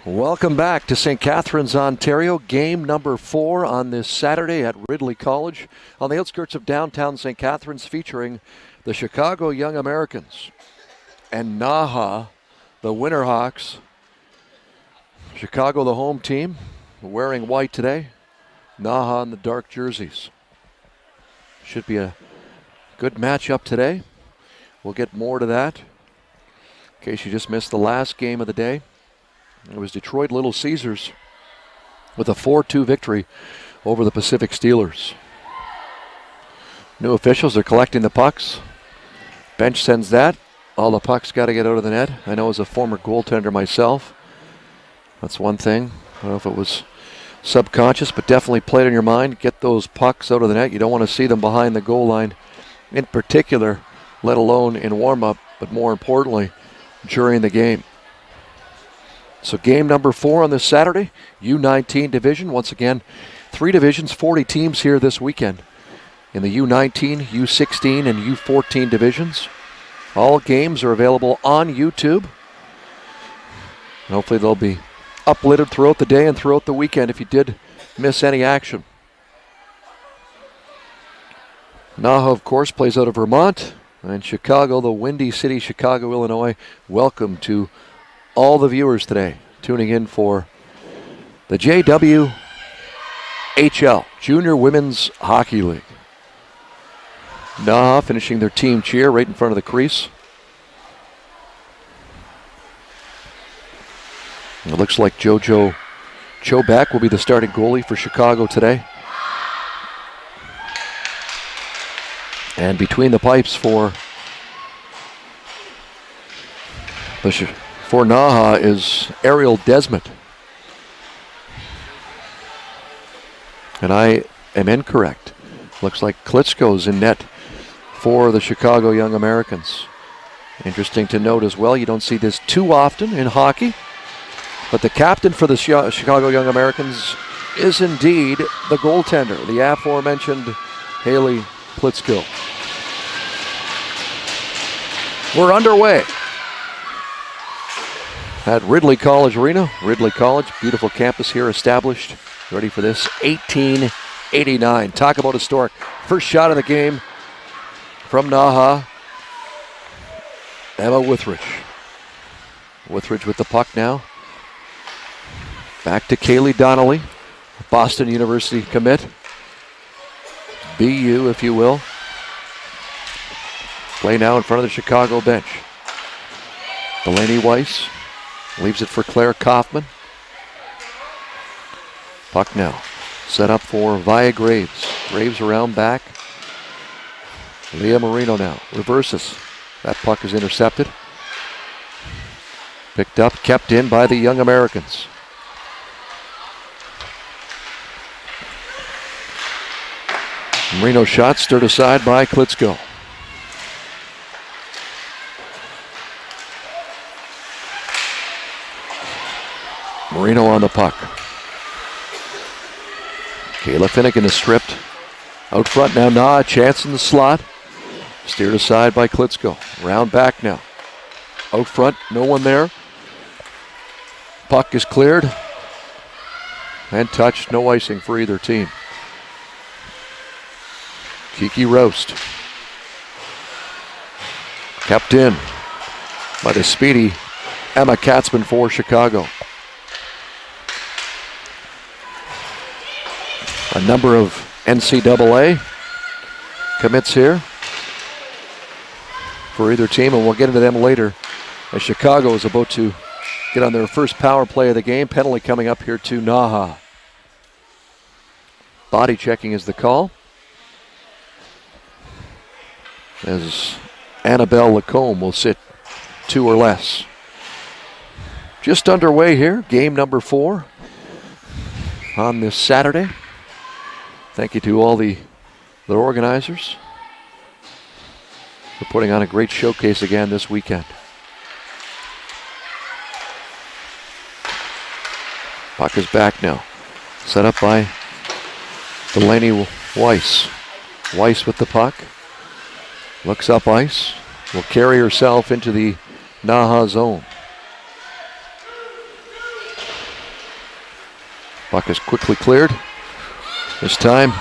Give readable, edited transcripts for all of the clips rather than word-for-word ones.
Welcome back to St. Catharines, Ontario. Game number 4 on this Saturday at Ridley College on the outskirts of downtown St. Catharines, featuring the Chicago Young Americans and NAHA, the Winterhawks. Chicago, the home team, wearing white today. NAHA in the dark jerseys. Should be a good matchup today. We'll get more to that. In case you just missed the last game of the day, it was Detroit Little Caesars with a 4-2 victory over the Pacific Steelers. New officials are collecting the pucks. Bench sends that. All the pucks got to get out of the net. I know as a former goaltender myself, that's one thing. I don't know if it was subconscious, but definitely played in your mind. Get those pucks out of the net. You don't want to see them behind the goal line in particular, let alone in warm-up, but more importantly, during the game. So game number 4 on this Saturday, U19 division. Once again, 3 divisions, 40 teams here this weekend in the U19, U16, and U14 divisions. All games are available on YouTube. And hopefully they'll be uploaded throughout the day and throughout the weekend if you did miss any action. NAHA, of course, plays out of Vermont. And Chicago, the Windy City, Chicago, Illinois. Welcome to all the viewers today tuning in for the JWHL, Junior Women's Hockey League. NAHA finishing their team cheer right in front of the crease. It looks like JoJo Chobak will be the starting goalie for Chicago today. And between the pipes for NAHA is Ariel Desmond. And I am incorrect. Looks like Klitschko's in net for the Chicago Young Americans. Interesting to note as well, you don't see this too often in hockey, but the captain for the Chicago Young Americans is indeed the goaltender, the aforementioned Haley Klitschko. We're underway at Ridley College Arena. Ridley College, beautiful campus here established, ready for this 1889. Talk about historic. First shot of the game from NAHA, Emma Withridge. Withridge with the puck now. Back to Kaylee Donnelly, Boston University commit. BU, if you will. Play now in front of the Chicago bench. Delaney Weiss leaves it for Claire Kaufman. Puck now set up for Via Graves. Graves around back. Leah Marino now reverses. That puck is intercepted. Picked up, kept in by the Young Americans. Marino shot stirred aside by Klitschko. Marino on the puck. Kayla Finnegan is stripped. Out front now, NAHA, chance in the slot. Steered aside by Klitschko. Round back now. Out front, no one there. Puck is cleared. And touched, no icing for either team. Kiki Roast. Kept in by the speedy Emma Katzman for Chicago. A number of NCAA commits here for either team, and we'll get into them later as Chicago is about to get on their first power play of the game. Penalty coming up here to NAHA. Body checking is the call, as Annabelle Lacombe will sit 2 or less. Just underway here, game number 4 on this Saturday. Thank you to all the organizers for putting on a great showcase again this weekend. Puck is back now. Set up by Delaney Weiss. Weiss with the puck. Looks up ice. Will carry herself into the NAHA zone. Puck is quickly cleared. This time,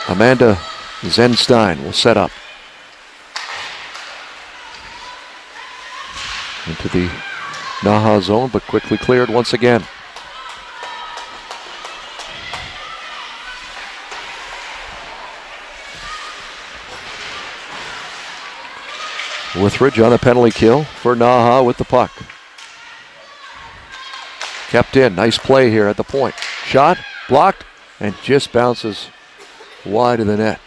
Amanda Zenstein will set up. Into the NAHA zone, but quickly cleared once again. Withridge on a penalty kill for NAHA with the puck. Kept in. Nice play here at the point. Shot, blocked, and just bounces wide of the net.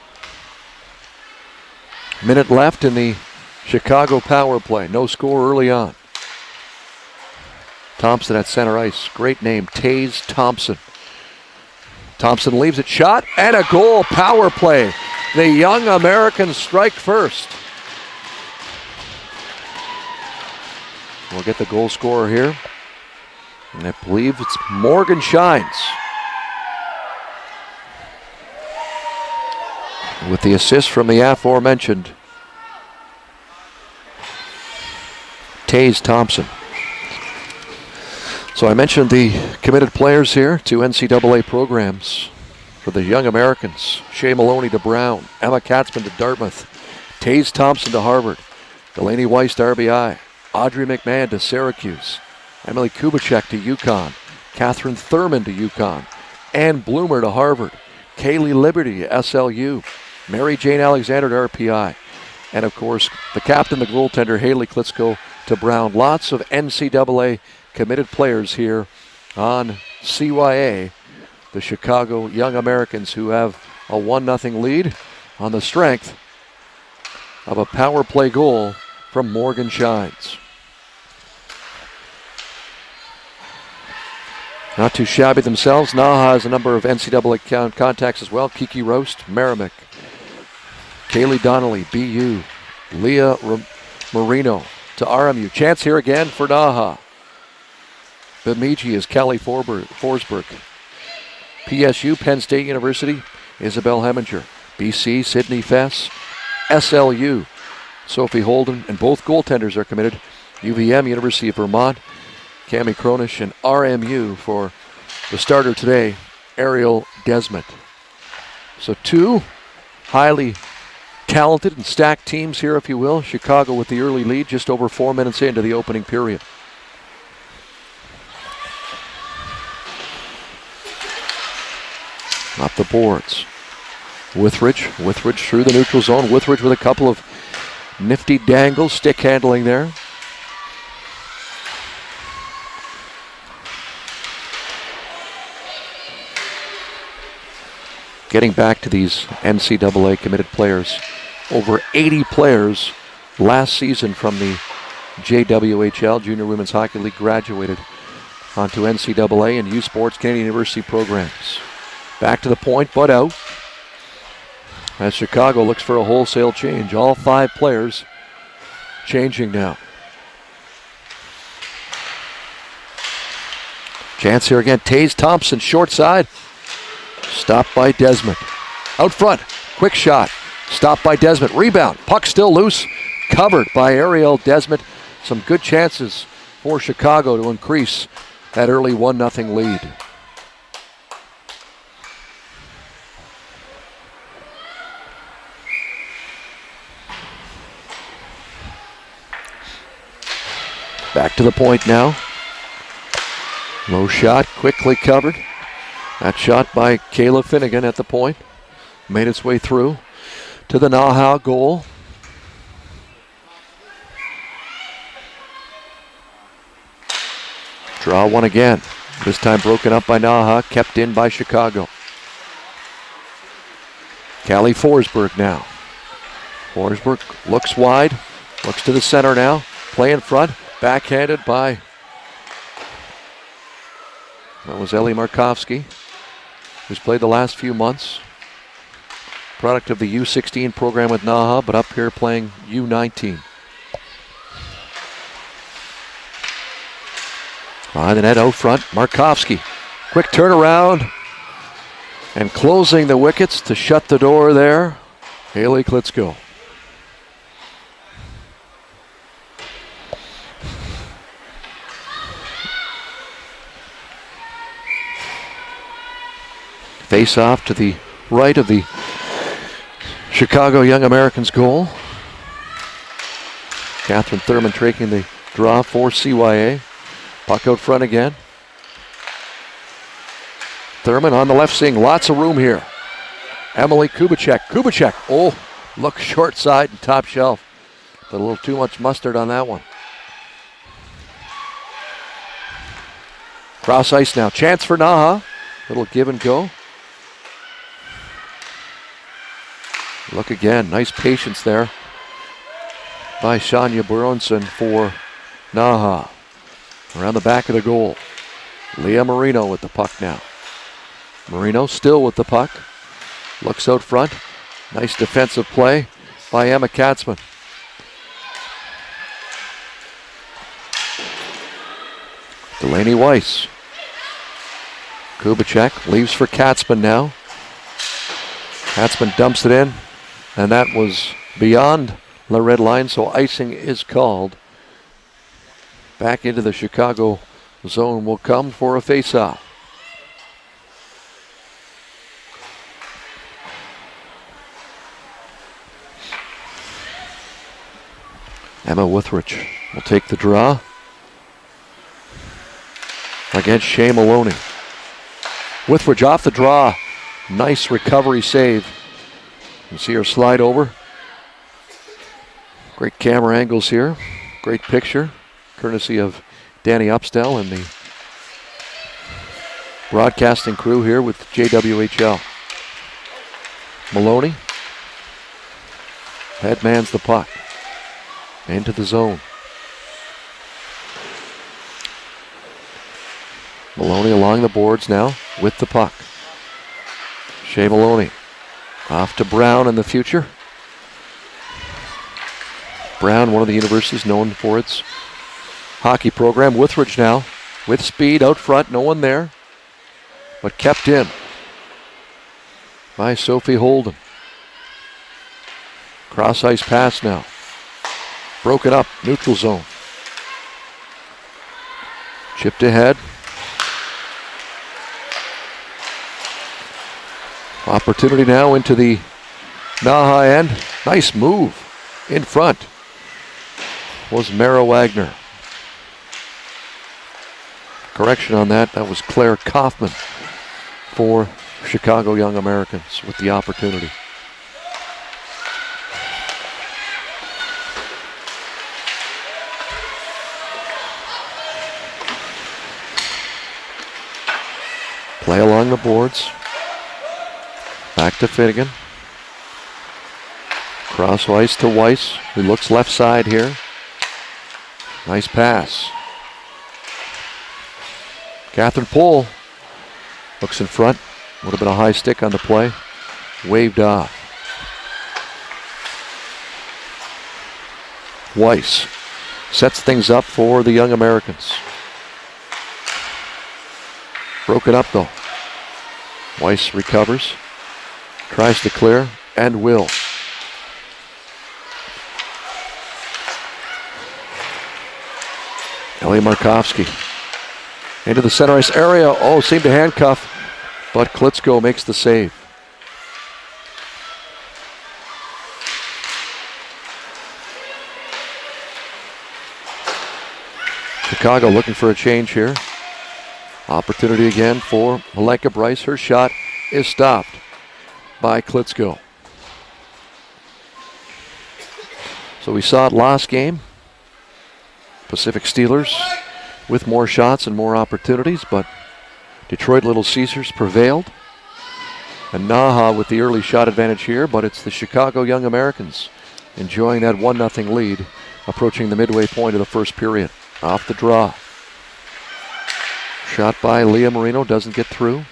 Minute left in the Chicago power play. No score early on. Thompson at center ice. Great name, Taze Thompson. Thompson leaves it. Shot and a goal. Power play. The young Americans strike first. We'll get the goal scorer here. And I believe it's Morgan Shines. With the assist from the aforementioned Taze Thompson. So I mentioned the committed players here to NCAA programs for the young Americans. Shea Maloney to Brown, Emma Katzman to Dartmouth, Taze Thompson to Harvard, Delaney Weiss to RBI, Audrey McMahon to Syracuse, Emily Kubicek to UConn, Catherine Thurman to UConn, Ann Bloomer to Harvard, Kaylee Liberty to SLU, Mary Jane Alexander to RPI, and of course the captain, the goaltender, Haley Klitschko to Brown. Lots of NCAA committed players here on CYA, the Chicago Young Americans, who have a 1-0 lead on the strength of a power play goal from Morgan Shines. Not too shabby themselves. NAHA has a number of NCAA contacts as well. Kiki Roast, Merrimack, Kaylee Donnelly, BU, Leah Marino to RMU. Chance here again for NAHA. Bemidji is Callie Forsberg. PSU, Penn State University, Isabel Heminger. BC, Sydney Fess. SLU, Sophie Holden, and both goaltenders are committed. UVM, University of Vermont, Cami Cronish, and RMU for the starter today, Ariel Desmond. So two highly talented and stacked teams here, if you will. Chicago with the early lead, just over 4 minutes into the opening period. Up the boards. Withridge through the neutral zone. Withridge with a couple of nifty dangles, stick handling there. Getting back to these NCAA committed players. Over 80 players last season from the JWHL, Junior Women's Hockey League, graduated onto NCAA and U Sports Canadian University programs. Back to the point, but out. As Chicago looks for a wholesale change. All 5 players changing now. Chance here again. Taze Thompson, short side. Stopped by Desmond. Out front, quick shot. Stopped by Desmond. Rebound. Puck still loose. Covered by Ariel Desmond. Some good chances for Chicago to increase that early 1-0 lead. Back to the point now. Low shot, quickly covered. That shot by Kayla Finnegan at the point. Made its way through to the NAHA goal. Draw one again. This time broken up by NAHA, kept in by Chicago. Callie Forsberg now. Forsberg looks wide, looks to the center now. Play in front, backhanded by, that was Ellie Markovsky, who's played the last few months. Product of the U16 program with NAHA, but up here playing U19. Behind the net out front, Markovsky. Quick turnaround and closing the wickets to shut the door there, Haley Klitschko. Face off to the right of the Chicago Young Americans goal. Catherine Thurman taking the draw for CYA. Puck out front again. Thurman on the left, seeing lots of room here. Emily Kubicek. Kubicek, oh, look short side and top shelf. But a little too much mustard on that one. Cross ice now. Chance for NAHA. Little give and go. Look again. Nice patience there by Shania Bronson for NAHA. Around the back of the goal. Leah Marino with the puck now. Marino still with the puck. Looks out front. Nice defensive play by Emma Katzman. Delaney Weiss. Kubicek leaves for Katzman now. Katzman dumps it in, and that was beyond the red line, so icing is called. Back into the Chicago zone will come for a face-off. Emma Withridge will take the draw against Shea Maloney. Withridge off the draw. Nice recovery save. You see her slide over. Great camera angles here. Great picture, courtesy of Danny Upstell and the broadcasting crew here with JWHL. Maloney headmans the puck into the zone. Maloney along the boards now with the puck. Shea Maloney off to Brown in the future. Brown, one of the universities known for its hockey program. Withridge now with speed out front, no one there, but kept in by Sophie Holden. Cross ice pass now. Broken up, neutral zone. Chipped ahead. Opportunity now into the NAHA end. Nice move in front was Mara Wagner. Correction on that. That was Claire Kaufman for Chicago Young Americans with the opportunity. Play along the boards. Back to Finnegan. Cross ice to Weiss, who looks left side here. Nice pass. Catherine Pohl looks in front. Would have been a high stick on the play. Waved off. Weiss sets things up for the Young Americans. Broken up though. Weiss recovers. Tries to clear and will. Ellie Markovsky into the center ice area. Oh, seemed to handcuff, but Klitschko makes the save. Chicago looking for a change here. Opportunity again for Malenka Bryce. Her shot is stopped by Klitschko. So we saw it last game. Pacific Steelers with more shots and more opportunities, but Detroit Little Caesars prevailed. And NAHA with the early shot advantage here, but it's the Chicago Young Americans enjoying that 1-0 lead, approaching the midway point of the first period. Off the draw. Shot by Leah Marino, doesn't get through.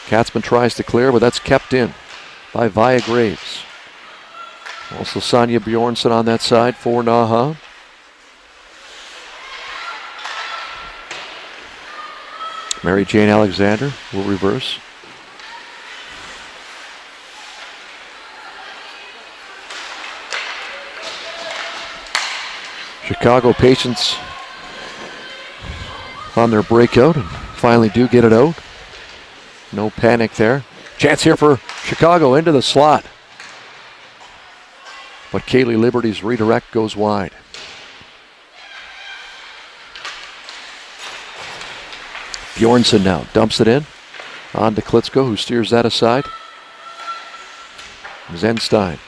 Katzman tries to clear, but that's kept in by Via Graves. Also Sonia Bjornsson on that side for NAHA. Mary Jane Alexander will reverse. Chicago patience on their breakout and finally do get it out. No panic there. Chance here for Chicago into the slot. But Kaylee Liberty's redirect goes wide. Bjornsson now dumps it in. On to Klitschko, who steers that aside. Zenstein.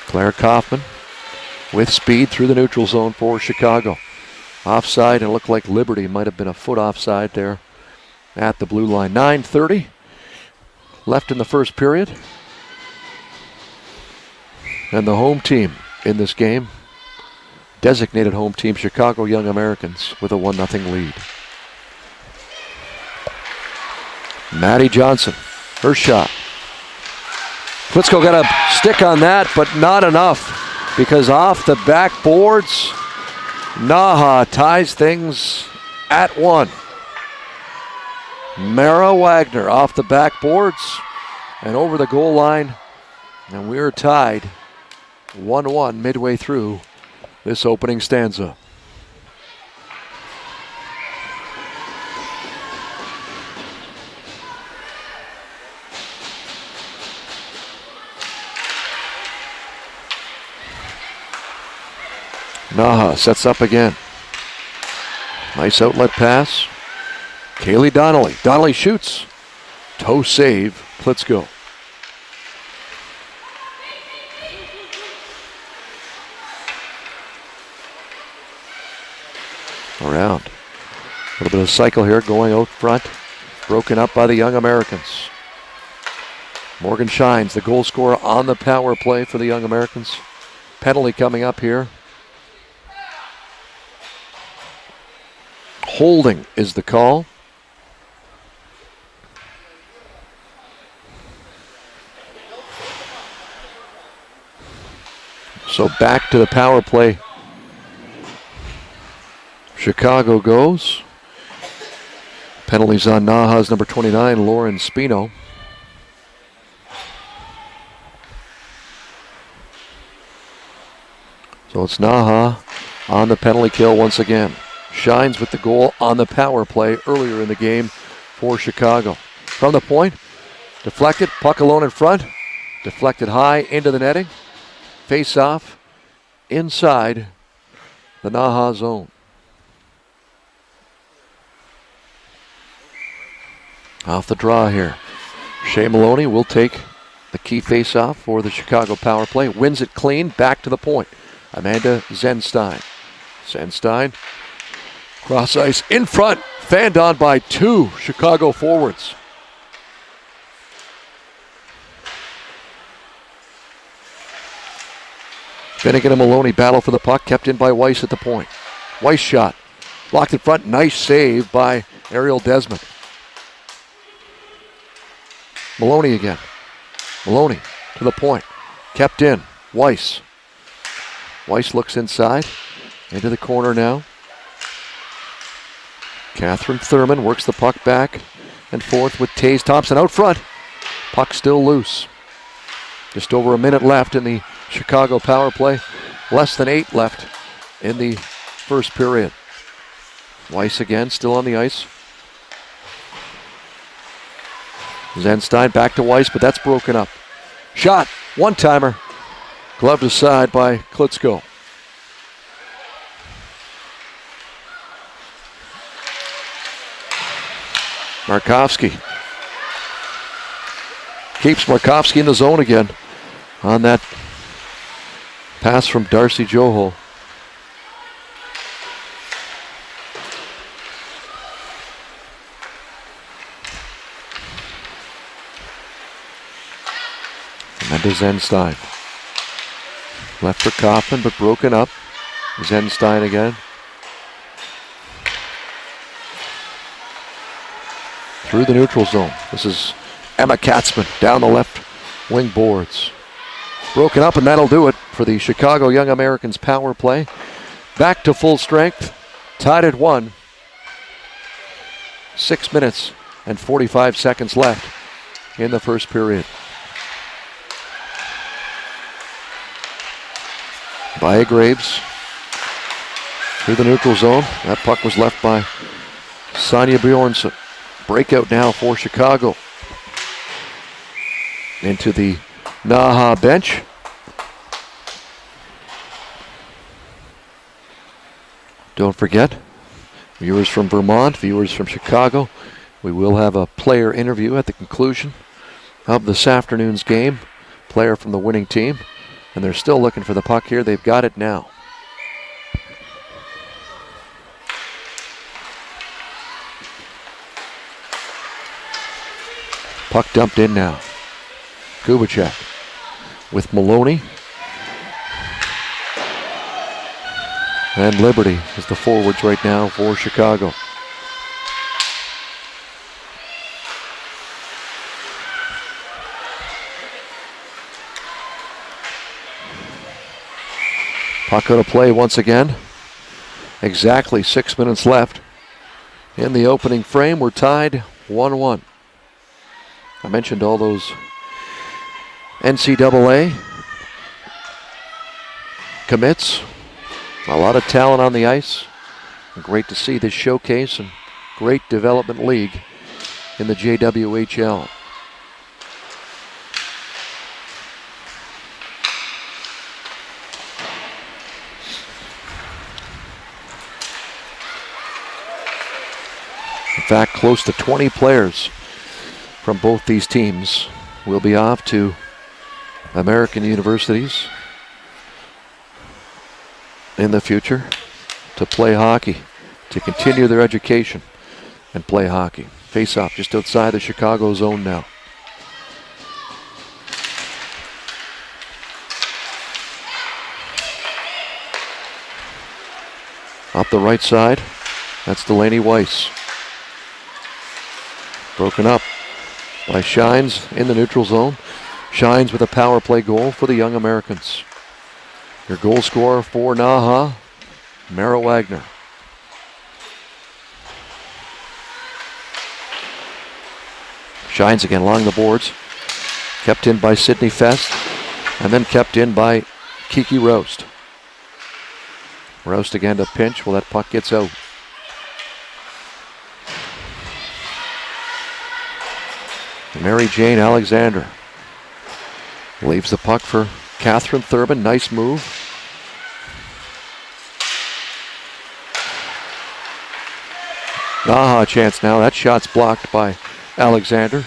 Claire Kaufman with speed through the neutral zone for Chicago. Offside, and it looked like Liberty might have been a foot offside there at the blue line. 9:30 left in the first period. And the home team in this game, designated home team, Chicago Young Americans, with a 1-0 lead. Maddie Johnson, her shot. Klitschko got a stick on that, but not enough, because off the backboards, NAHA ties things at 1. Mara Wagner off the backboards and over the goal line, and we're tied 1-1 midway through this opening stanza. NAHA sets up again. Nice outlet pass. Kaylee Donnelly. Donnelly shoots. Toe save. Klitschko. Around. A little bit of cycle here going out front. Broken up by the Young Americans. Morgan Shines, the goal scorer on the power play for the Young Americans. Penalty coming up here. Holding is the call. So back to the power play. Chicago goes. Penalties on NAHA's number 29, Lauren Spino. So it's NAHA on the penalty kill once again. Shines with the goal on the power play earlier in the game for Chicago. From the point, deflected, puck alone in front, deflected high into the netting. Face off inside the NAHA zone. Off the draw here. Shea Maloney will take the key face-off for the Chicago power play. Wins it clean, back to the point. Amanda Zenstein. Zenstein, cross ice in front, fanned on by 2 Chicago forwards. Finnegan and Maloney battle for the puck, kept in by Weiss at the point. Weiss shot, blocked in front, nice save by Ariel Desmond. Maloney again. Maloney to the point. Kept in. Weiss. Weiss looks inside. Into the corner now. Catherine Thurman works the puck back and forth with Taze Thompson out front. Puck still loose. Just over a minute left in the Chicago power play. Less than 8 left in the first period. Weiss again still on the ice. Zenstein back to Weiss, but that's broken up. Shot, one-timer. Gloved aside by Klitschko. Markovsky. Keeps Markovsky in the zone again on that pass from Darcy Johol. And to Zenstein. Left for Kaufman, but broken up. Zenstein again. Through the neutral zone. This is Emma Katzman down the left wing boards. Broken up, and that'll do it for the Chicago Young Americans power play. Back to full strength. Tied at 1. 6 minutes and 45 seconds left in the first period. Bia Graves through the neutral zone. That puck was left by Sonia Bjornsson. Breakout now for Chicago. Into the NAHA bench. Don't forget, viewers from Vermont, viewers from Chicago, we will have a player interview at the conclusion of this afternoon's game. Player from the winning team. And they're still looking for the puck here. They've got it now. Puck dumped in now. Kubicek with Maloney. And Liberty is the forwards right now for Chicago. Puck out of play once again. Exactly 6 minutes left in the opening frame. We're tied 1-1. I mentioned all those NCAA commits. A lot of talent on the ice. Great to see this showcase and great development league in the JWHL. In fact, close to 20 players from both these teams will be off to American universities in the future to play hockey, to continue their education and play hockey. Face off just outside the Chicago zone now. Up the right side, that's Delaney Weiss. Broken up by Shines in the neutral zone. Shines with a power play goal for the Young Americans. Your goal scorer for NAHA, Mara Wagner. Shines again along the boards. Kept in by Sydney Fest. And then kept in by Kiki Roast. Roast again to pinch. Well, that puck gets out. Mary Jane Alexander leaves the puck for Catherine Thurman. Nice move. NAHA chance now. That shot's blocked by Alexander.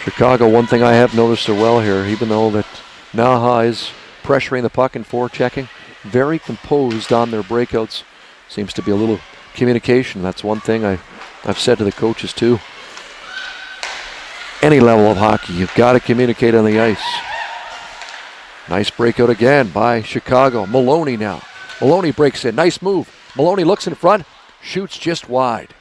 Chicago, one thing I have noticed so well here, even though that NAHA is pressuring the puck and forechecking, very composed on their breakouts. Seems to be a little communication. That's one thing I've said to the coaches too. Any level of hockey, you've got to communicate on the ice. Nice breakout again by Chicago. Maloney now. Maloney breaks in. Nice move. Maloney looks in front, shoots just wide.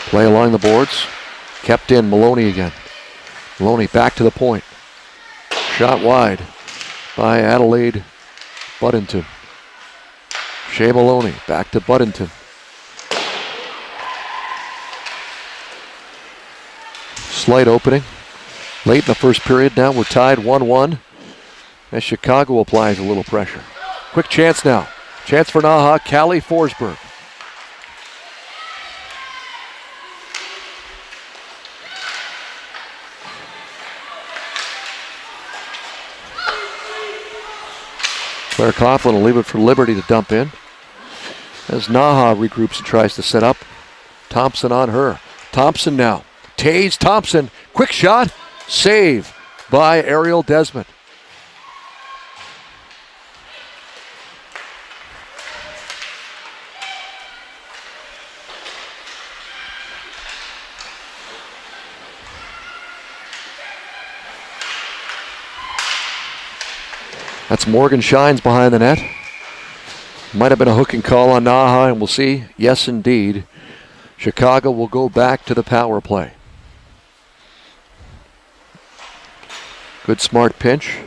Play along the boards. Kept in. Maloney again. Maloney back to the point. Shot wide by Adelaide Buddington. Shea Maloney back to Buddington. Slight opening. Late in the first period now. We're tied 1-1 as Chicago applies a little pressure. Quick chance now. Chance for NAHA. Callie Forsberg. Claire Coughlin will leave it for Liberty to dump in. As NAHA regroups and tries to set up. Thompson on her. Thompson now. Taze Thompson. Quick shot. Save by Ariel Desmond. That's Morgan Shines behind the net. Might have been a hooking call on NAHA, and we'll see. Yes, indeed. Chicago will go back to the power play. Good smart pinch.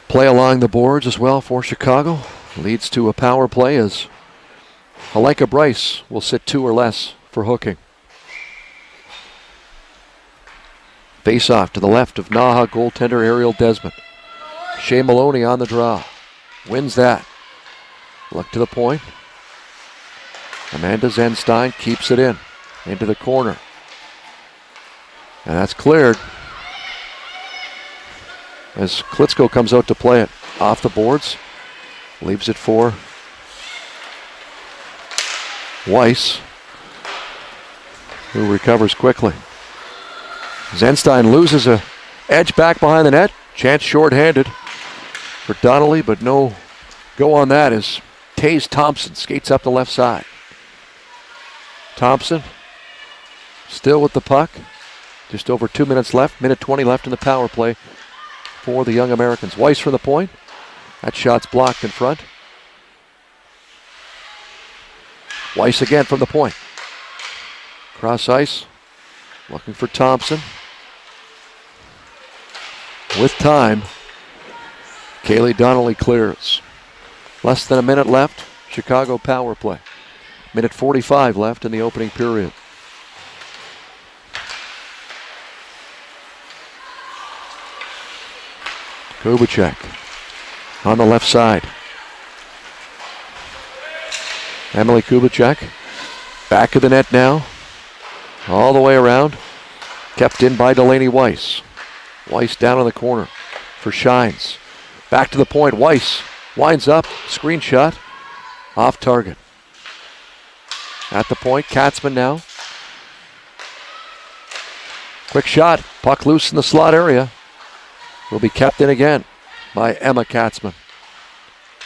Play along the boards as well for Chicago. Leads to a power play as Helenka Bryce will sit 2 or less for hooking. Face off to the left of NAHA goaltender Ariel Desmond. Shea Maloney on the draw. Wins that. Look to the point. Amanda Zenstein keeps it in. Into the corner. And that's cleared. As Klitschko comes out to play it. Off the boards. Leaves it for Weiss, who recovers quickly. Zenstein loses a edge back behind the net. Chance shorthanded for Donnelly, but no go on that as Taze Thompson skates up the left side. Thompson still with the puck. Just over 2 minutes left. Minute 20 left in the power play for the Young Americans. Weiss from the point. That shot's blocked in front. Weiss again from the point. Cross ice. Looking for Thompson. With time, Kaylee Donnelly clears. Less than a minute left. Chicago power play. Minute 45 left in the opening period. Kubicek on the left side. Emily Kubicek back of the net now. All the way around. Kept in by Delaney Weiss. Weiss down in the corner for Shines. Back to the point. Weiss winds up. Screen shot. Off target. At the point. Katzman now. Quick shot. Puck loose in the slot area. Will be kept in again by Emma Katzman.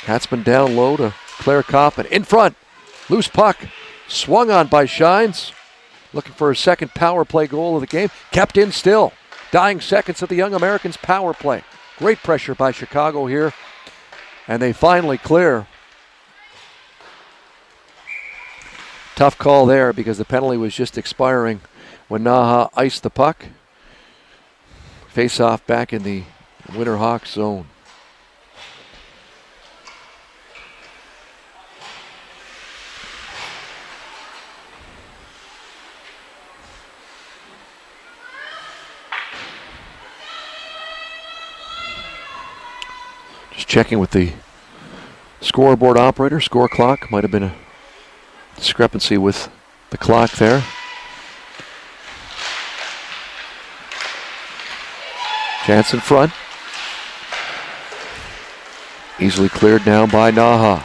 Katzman down low to Claire Kaufman. In front. Loose puck. Swung on by Shines. Looking for a second power play goal of the game. Kept in still. Dying seconds of the Young Americans power play. Great pressure by Chicago here. And they finally clear. Tough call there because the penalty was just expiring when NAHA iced the puck. Face off back in the Winterhawks zone. Just checking with the scoreboard operator. Score clock. Might have been a discrepancy with the clock there. Chance in front. Easily cleared now by NAHA.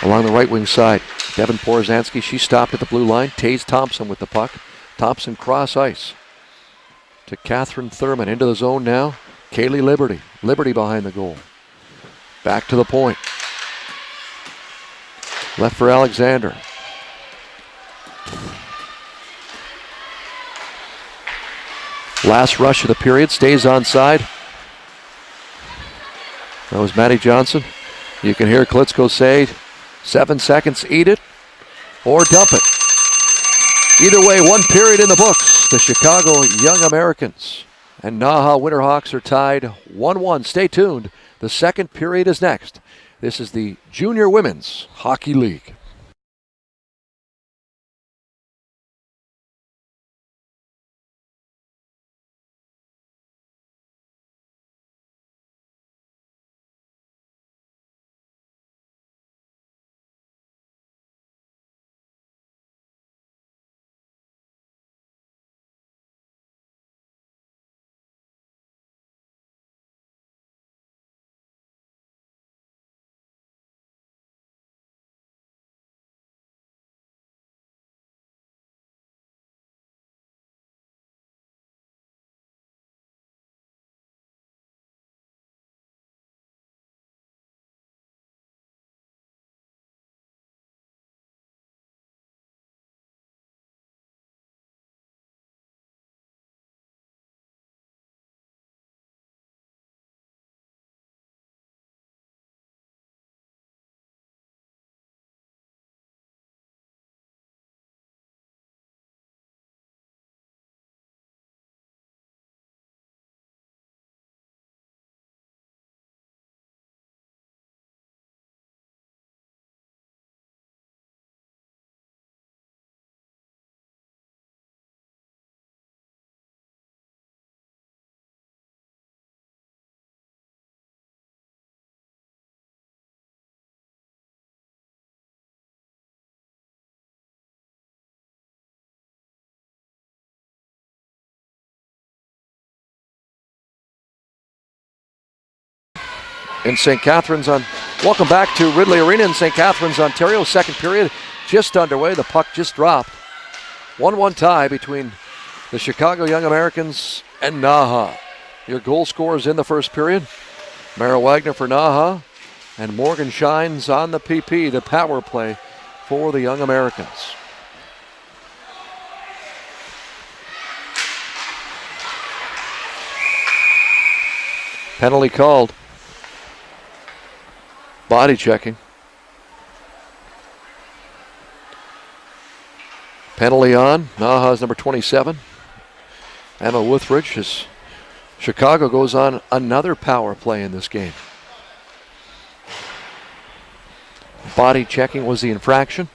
Along the right wing side. Devin Porzanski, she stopped at the blue line. Taze Thompson with the puck. Thompson cross ice to Catherine Thurman. Into the zone now. Kaylee Liberty. Liberty behind the goal. Back to the point. Left for Alexander. Last rush of the period. Stays onside. That was Maddie Johnson. You can hear Klitschko say, 7 seconds, eat it or dump it. Either way, 1 period in the books. The Chicago Young Americans and NAHA Winterhawks are tied 1-1. Stay tuned. The second period is next. This is the Junior Women's Hockey League. in St. Catharines on. Welcome back to Ridley Arena in St. Catharines, Ontario. Second period just underway. The puck just dropped. 1-1 tie between the Chicago Young Americans and NAHA. Your goal scorers in the first period. Mara Wagner for NAHA and Morgan Shines on the PP, the power play for the Young Americans. Penalty called. Body checking. Penalty on. NAHA's number 27. Emma Woothridge. As Chicago goes on another power play in this game. Body checking was the infraction.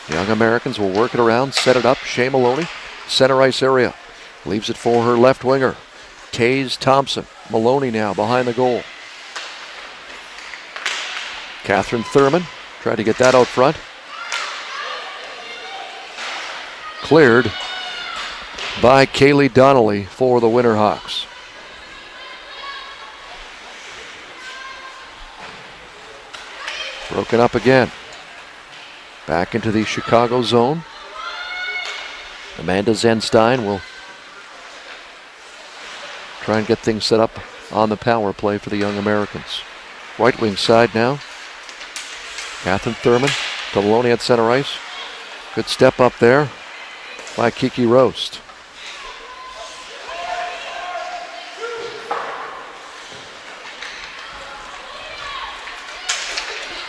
Young Americans will work it around, set it up. Shea Maloney, center ice area. Leaves it for her left winger, Taze Thompson. Maloney now behind the goal. Catherine Thurman tried to get that out front. Cleared by Kaylee Donnelly for the Winterhawks. Broken up again. Back into the Chicago zone. Amanda Zenstein will try and get things set up on the power play for the Young Americans. Right wing side now. Catherine Thurman to Maloney at center ice. Good step up there by Kiki Roast.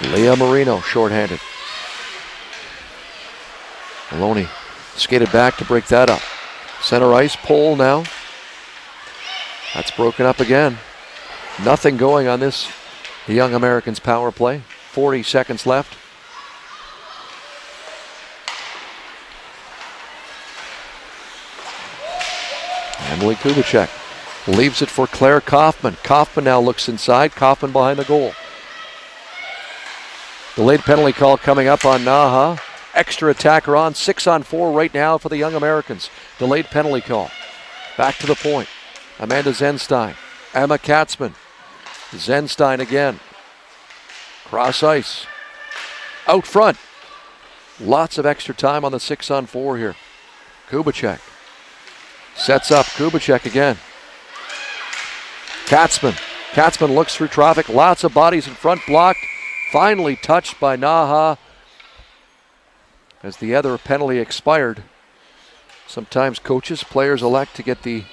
Leah Marino shorthanded. Maloney skated back to break that up. Center ice, Pole now. That's broken up again. Nothing going on this Young Americans power play. 40 seconds left. Emily Kubicek leaves it for Claire Kaufman. Kaufman now looks inside. Kaufman behind the goal. Delayed penalty call coming up on NAHA. Extra attacker on. 6-on-4 right now for the Young Americans. Delayed penalty call. Back to the point. Amanda Zenstein. Emma Katzman. Zenstein again. Cross ice. Out front. Lots of extra time on the 6-on-4 here. Kubicek. Sets up. Kubicek again. Katzman. Katzman looks through traffic. Lots of bodies in front. Blocked. Finally touched by NAHA as the other penalty expired. Sometimes coaches, players elect to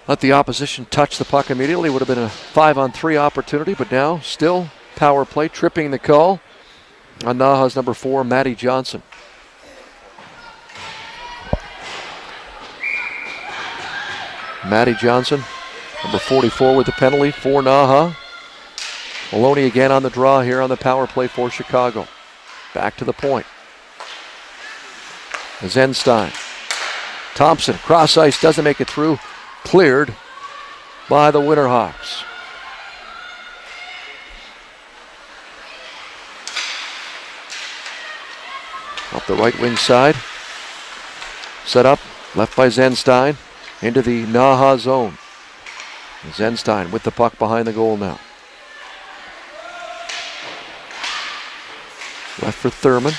let the opposition touch the puck immediately. Would have been a 5-on-3 opportunity, but now still power play. Tripping the call on NAHA's number 4, Maddie Johnson. Maddie Johnson, number 44 with the penalty for NAHA. Maloney again on the draw here on the power play for Chicago. Back to the point. Zenstein. Thompson, cross ice, doesn't make it through. Cleared by the Winterhawks. Up the right wing side. Set up, left by Zenstein. Into the NAHA zone. Zenstein with the puck behind the goal now. Left for Thurman.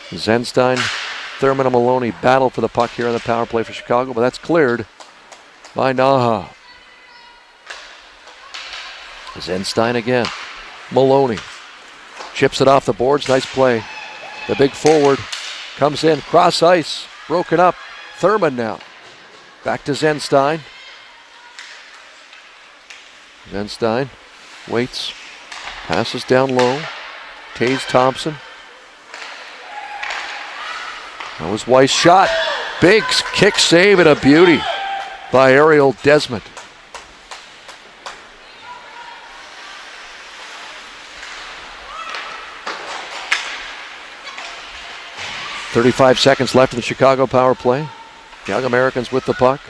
Zenstein, Thurman and Maloney battle for the puck here on the power play for Chicago, but that's cleared by NAHA. Zenstein again. Maloney chips it off the boards. Nice play. The big forward comes in. Cross ice. Broken up. Thurman now. Back to Zenstein. Zenstein waits. Passes down low. Taze Thompson. That was Weiss' shot. Big kick save and a beauty by Ariel Desmond. .35 seconds left in the Chicago power play. Young Americans with the puck.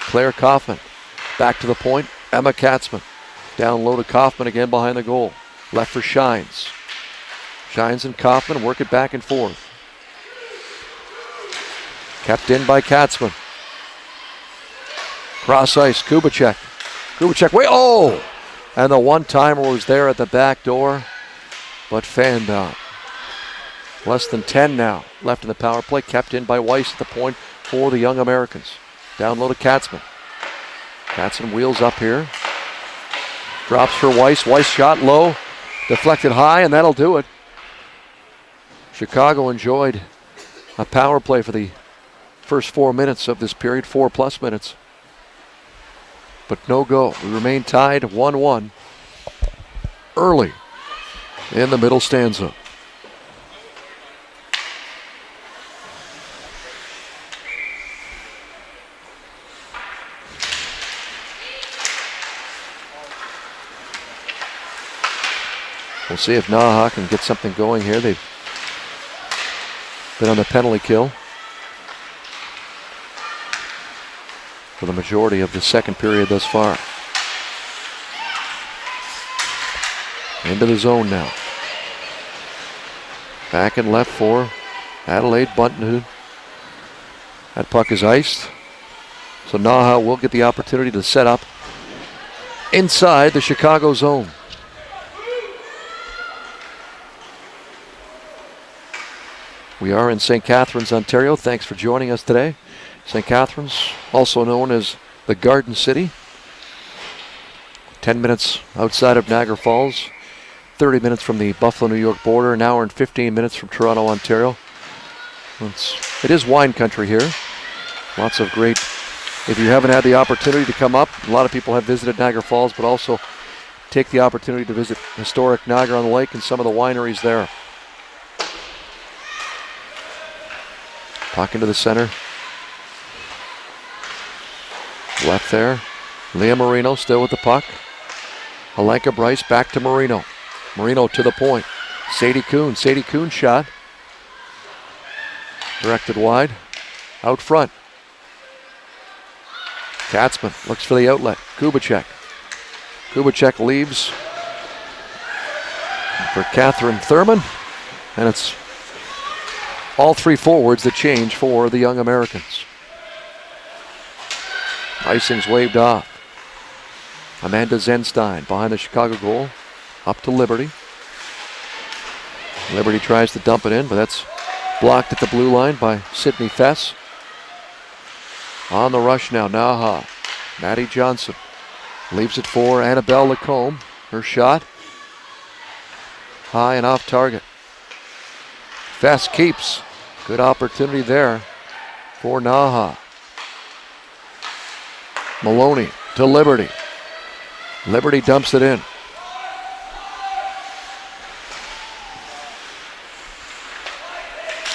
Claire Kaufman back to the point. Emma Katzman. Down low to Kaufman again behind the goal. Left for Shines. Shines and Kaufman work it back and forth. Kept in by Katzman. Cross ice, Kubicek. Kubicek, and the one-timer was there at the back door, but fanned out. Less than 10 now left in the power play. Kept in by Weiss at the point for the Young Americans. Down low to Katzman. Katzman wheels up here. Drops for Weiss. Weiss shot low. Deflected high, and that'll do it. Chicago enjoyed a power play for the first 4 minutes of this period, 4+ minutes. But no go. We remain tied 1-1 early in the middle stanza. We'll see if NAHA can get something going here. They've been on the penalty kill for the majority of the second period thus far. Into the zone now. Back and left for Adelaide Bunton. That puck is iced. So NAHA will get the opportunity to set up inside the Chicago zone. We are in St. Catharines, Ontario. Thanks for joining us today. St. Catharines, also known as the Garden City. 10 minutes outside of Niagara Falls. 30 minutes from the Buffalo, New York border. An hour and 15 minutes from Toronto, Ontario. It is wine country here. Lots of great, if you haven't had the opportunity to come up, a lot of people have visited Niagara Falls, but also take the opportunity to visit historic Niagara-on-the-Lake and some of the wineries there. Puck into the center. Left there. Leah Marino still with the puck. Alenka Bryce back to Marino. Marino to the point. Sadie Kuhn. Sadie Kuhn shot. Directed wide. Out front. Katzman looks for the outlet. Kubicek. Kubicek leaves for Catherine Thurman. And it's all three forwards that change for the Young Americans. Icing's waved off. Amanda Zenstein behind the Chicago goal. Up to Liberty. Liberty tries to dump it in, but that's blocked at the blue line by Sydney Fess. On the rush now, NAHA. Maddie Johnson leaves it for Annabelle Lacombe. Her shot. High and off target. Fess keeps. Good opportunity there for NAHA. Maloney to Liberty. Liberty dumps it in.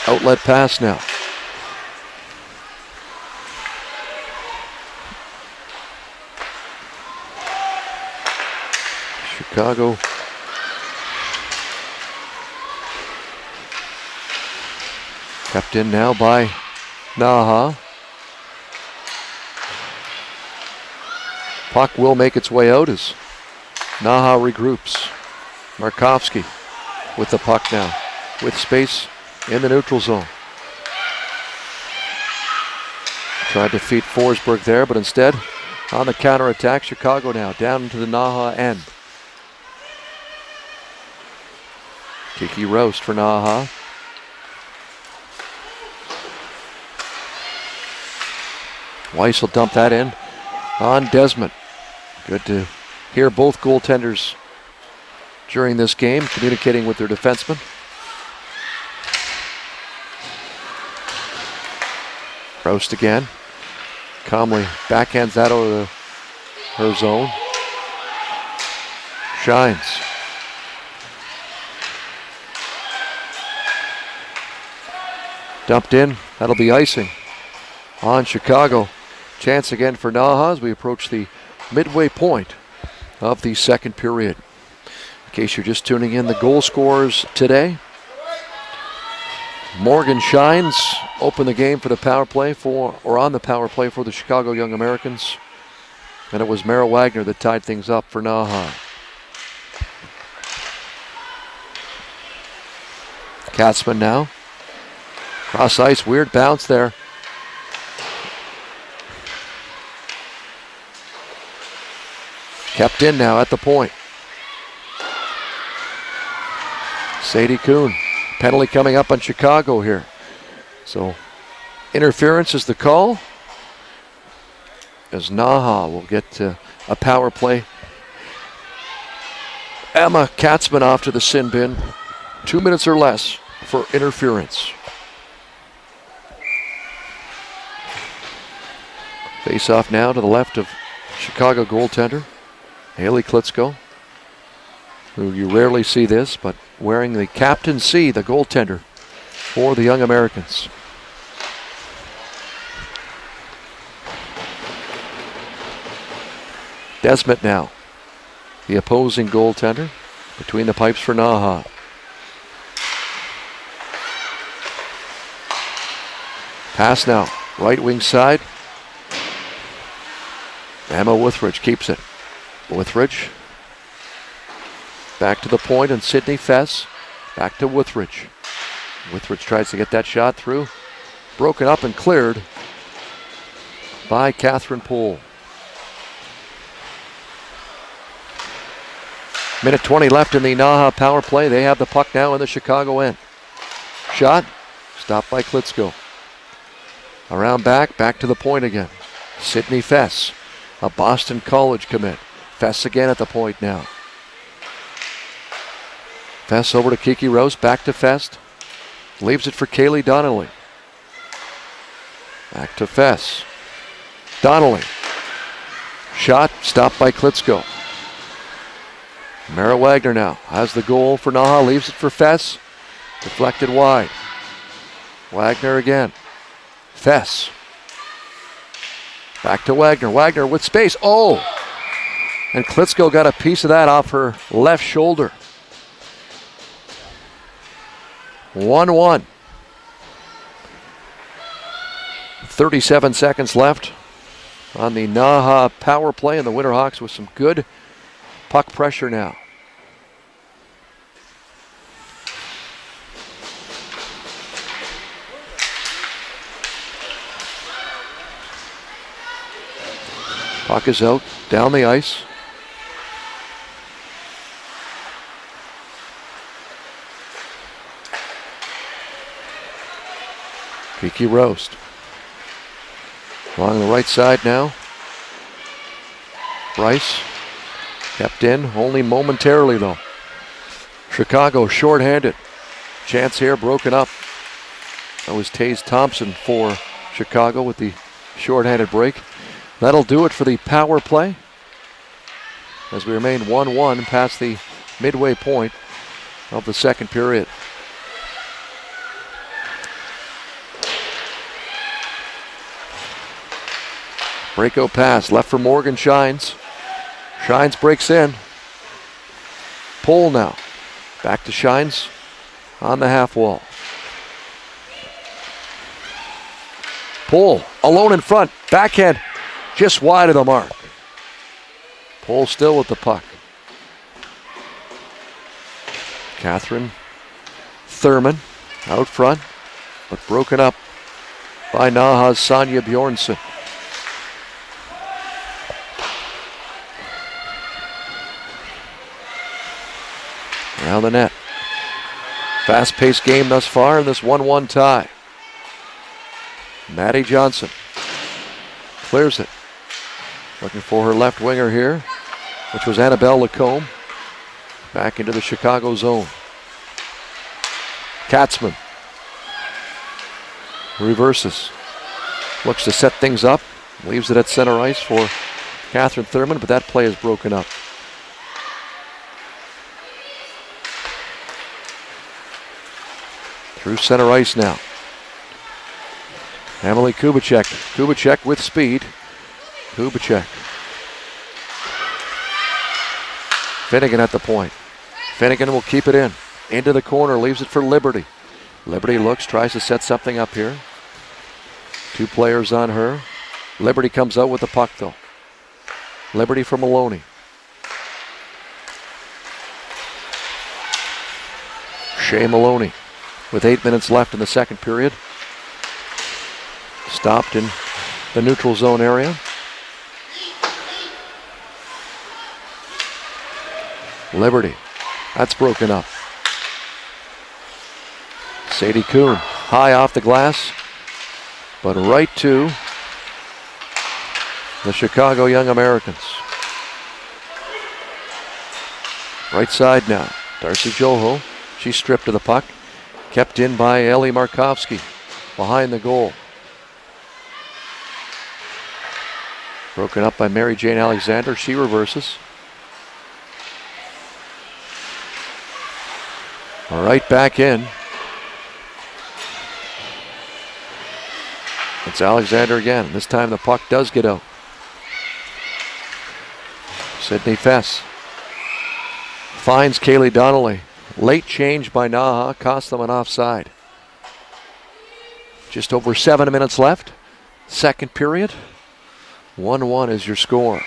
Outlet pass now. Chicago kept in now by NAHA. Puck will make its way out as NAHA regroups. Markovsky with the puck now, with space in the neutral zone. Tried to feed Forsberg there, but instead, on the counterattack, Chicago now down into the NAHA end. Kiki Roast for NAHA. Weiss will dump that in on Desmond. Good to hear both goaltenders during this game communicating with their defensemen. Roast again. Calmly backhands that over her zone. Shines. Dumped in. That'll be icing on Chicago. Chance again for NAHA as we approach the midway point of the second period. In case you're just tuning in, the goal scorers today. Morgan Shines opened the game for the power play on the power play for the Chicago Young Americans. And it was Mara Wagner that tied things up for NAHA. Katzman now. Cross ice, weird bounce there. Kept in now at the point. Sadie Kuhn. Penalty coming up on Chicago here. So interference is the call, as NAHA will get a power play. Emma Katzman off to the sin bin. 2 minutes or less for interference. Face off now to the left of Chicago goaltender Haley Klitschko, who you rarely see this, but wearing the Captain C, the goaltender for the Young Americans. Desmet now, the opposing goaltender, between the pipes for NAHA. Pass now, right wing side. Emma Withridge keeps it. Withridge back to the point, and Sydney Fess back to Withridge. Withridge tries to get that shot through. Broken up and cleared by Catherine Poole. Minute 20 left in the NAHA power play. They have the puck now in the Chicago end. Shot, stopped by Klitschko. Around back to the point again. Sydney Fess, a Boston College commit. Fess again at the point now. Fess over to Kiki Rose, back to Fess. Leaves it for Kaylee Donnelly. Back to Fess. Donnelly. Shot, stopped by Klitschko. Mara Wagner now has the goal for NAHA, leaves it for Fess. Deflected wide. Wagner again. Fess. Back to Wagner. Wagner with space. Oh! And Klitschko got a piece of that off her left shoulder. 1-1. 37 seconds left on the NAHA power play, and the Winterhawks with some good puck pressure now. Puck is out, down the ice. Kiki Roast. Along the right side now. Bryce kept in, only momentarily though. Chicago shorthanded. Chance here, broken up. That was Taze Thompson for Chicago with the shorthanded break. That'll do it for the power play as we remain 1-1 past the midway point of the second period. Breakout pass, left for Morgan Shines. Shines breaks in. Poole now. Back to Shines on the half wall. Poole alone in front. Backhand just wide of the mark. Poole still with the puck. Catherine Thurman out front, but broken up by NAHA's Sonia Bjornsson. Around the net. Fast-paced game thus far in this 1-1 tie. Maddie Johnson clears it. Looking for her left winger here, which was Annabelle Lacombe. Back into the Chicago zone. Katzman reverses. Looks to set things up. Leaves it at center ice for Catherine Thurman, but that play is broken up. Through center ice now. Emily Kubicek. Kubicek with speed. Kubicek. Finnegan at the point. Finnegan will keep it in. Into the corner, leaves it for Liberty. Liberty looks, tries to set something up here. Two players on her. Liberty comes out with the puck though. Liberty for Maloney. Shea Maloney with 8 minutes left in the second period. Stopped in the neutral zone area. Liberty. That's broken up. Sadie Kuhn high off the glass, but right to the Chicago Young Americans. Right side now. Darcy Joho. She stripped of the puck. Kept in by Ellie Markovsky behind the goal. Broken up by Mary Jane Alexander. She reverses. Right back in. It's Alexander again. This time the puck does get out. Sydney Fess finds Kaylee Donnelly. Late change by NAHA cost them an offside. Just over 7 minutes left. Second period. 1-1 is your score.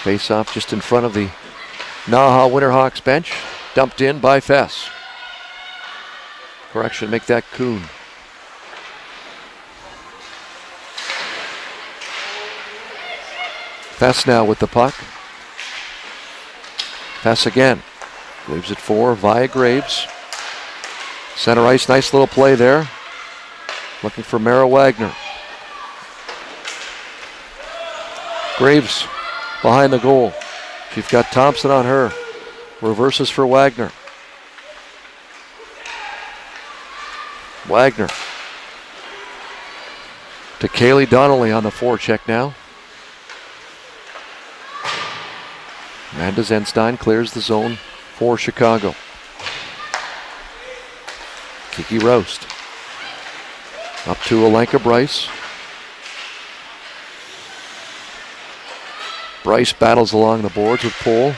Face off just in front of the NAHA Winterhawks bench. Dumped in by Fess. Correction, make that Kuhn. Fess now with the puck. Fess again. Leaves it for via Graves. Center ice, nice little play there. Looking for Mara Wagner. Graves behind the goal. She's got Thompson on her. Reverses for Wagner. Wagner to Kaylee Donnelly on the forecheck now. Amanda Zenstein clears the zone for Chicago. Kiki Roast up to Alenka Bryce. Bryce battles along the boards with Pohl.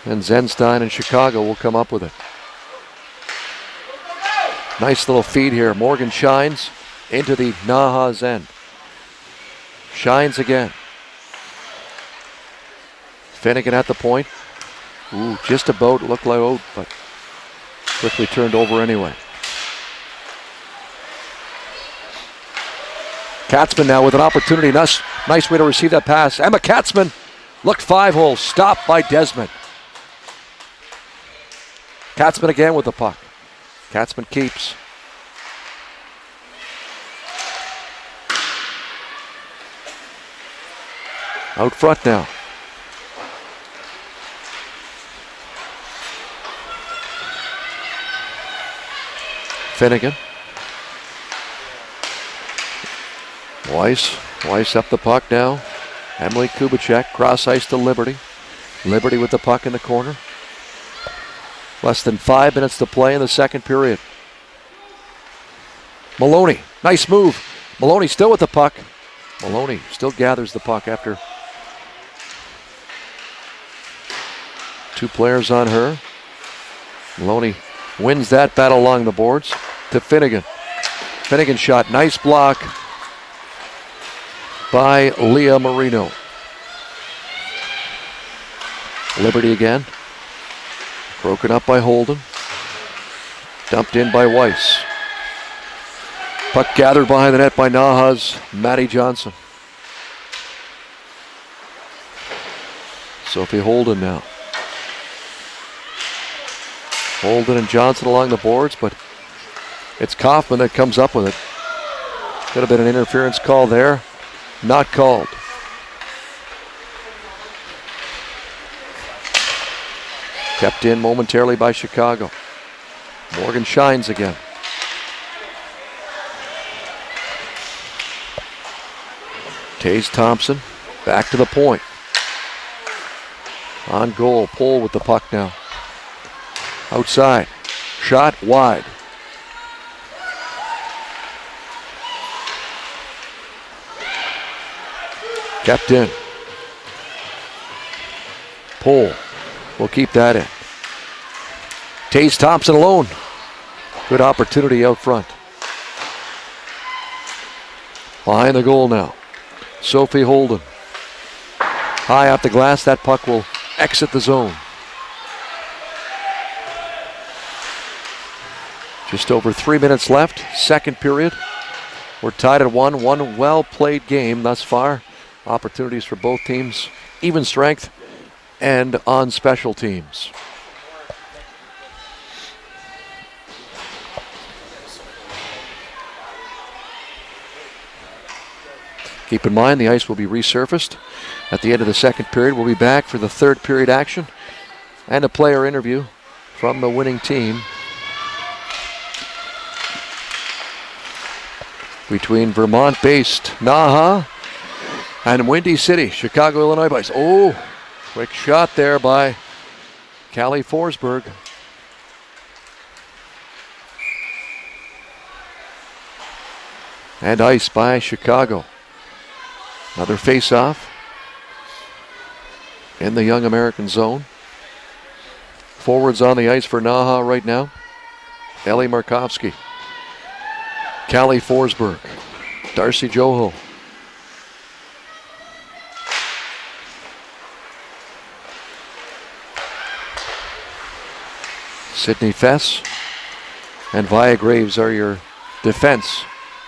And Zenstein and Chicago will come up with it. Nice little feed here. Morgan shines into the NAHA's end. Shines again. Finnegan at the point. Ooh, just about looked like out, but quickly turned over anyway. Katzman now with an opportunity. Nice way to receive that pass. Emma Katzman looked 5-hole. Stopped by Desmond. Katzman again with the puck. Katzman keeps. Out front now. Finnegan. Weiss up the puck now. Emily Kubicek, cross ice to Liberty. Liberty with the puck in the corner. Less than 5 minutes to play in the second period. Maloney, nice move. Maloney still with the puck. Maloney still gathers the puck after 2 players on her. Maloney wins that battle along the boards to Finnegan. Finnegan shot, nice block by Leah Marino. Liberty again. Broken up by Holden. Dumped in by Weiss. Puck gathered behind the net by NAHA's Maddie Johnson. Sophie Holden now. Holden and Johnson along the boards, but it's Kaufman that comes up with it. Could have been an interference call there. Not called. Kept in momentarily by Chicago. Morgan shines again. Taze Thompson back to the point. On goal, Pohl with the puck now. Outside, shot wide. Kept in. Pohl will keep that in. Taze Thompson alone. Good opportunity out front. Behind the goal now. Sophie Holden. High off the glass, that puck will exit the zone. Just over 3 minutes left, second period. We're tied at 1. One well-played game thus far. Opportunities for both teams, even strength, and on special teams. Keep in mind the ice will be resurfaced at the end of the second period. We'll be back for the third period action and a player interview from the winning team between Vermont-based NAHA and Windy City, Chicago, Illinois boys. Oh, quick shot there by Callie Forsberg. And ice by Chicago. Another face-off in the Young American zone. Forwards on the ice for NAHA right now. Ellie Markovsky, Callie Forsberg, Darcy Joho. Sydney Fess and Via Graves are your defense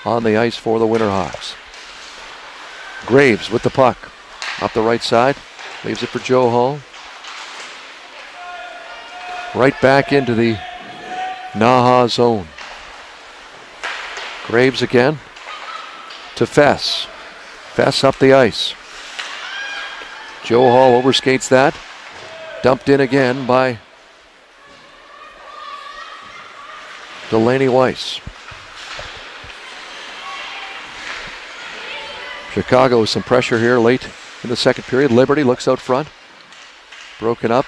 on the ice for the Winterhawks. Graves with the puck up the right side, leaves it for Joe Hall. Right back into the NAHA zone. Graves again to Fess. Fess up the ice. Joe Hall overskates that. Dumped in again by Delaney Weiss. Chicago with some pressure here late in the second period. Liberty looks out front. Broken up.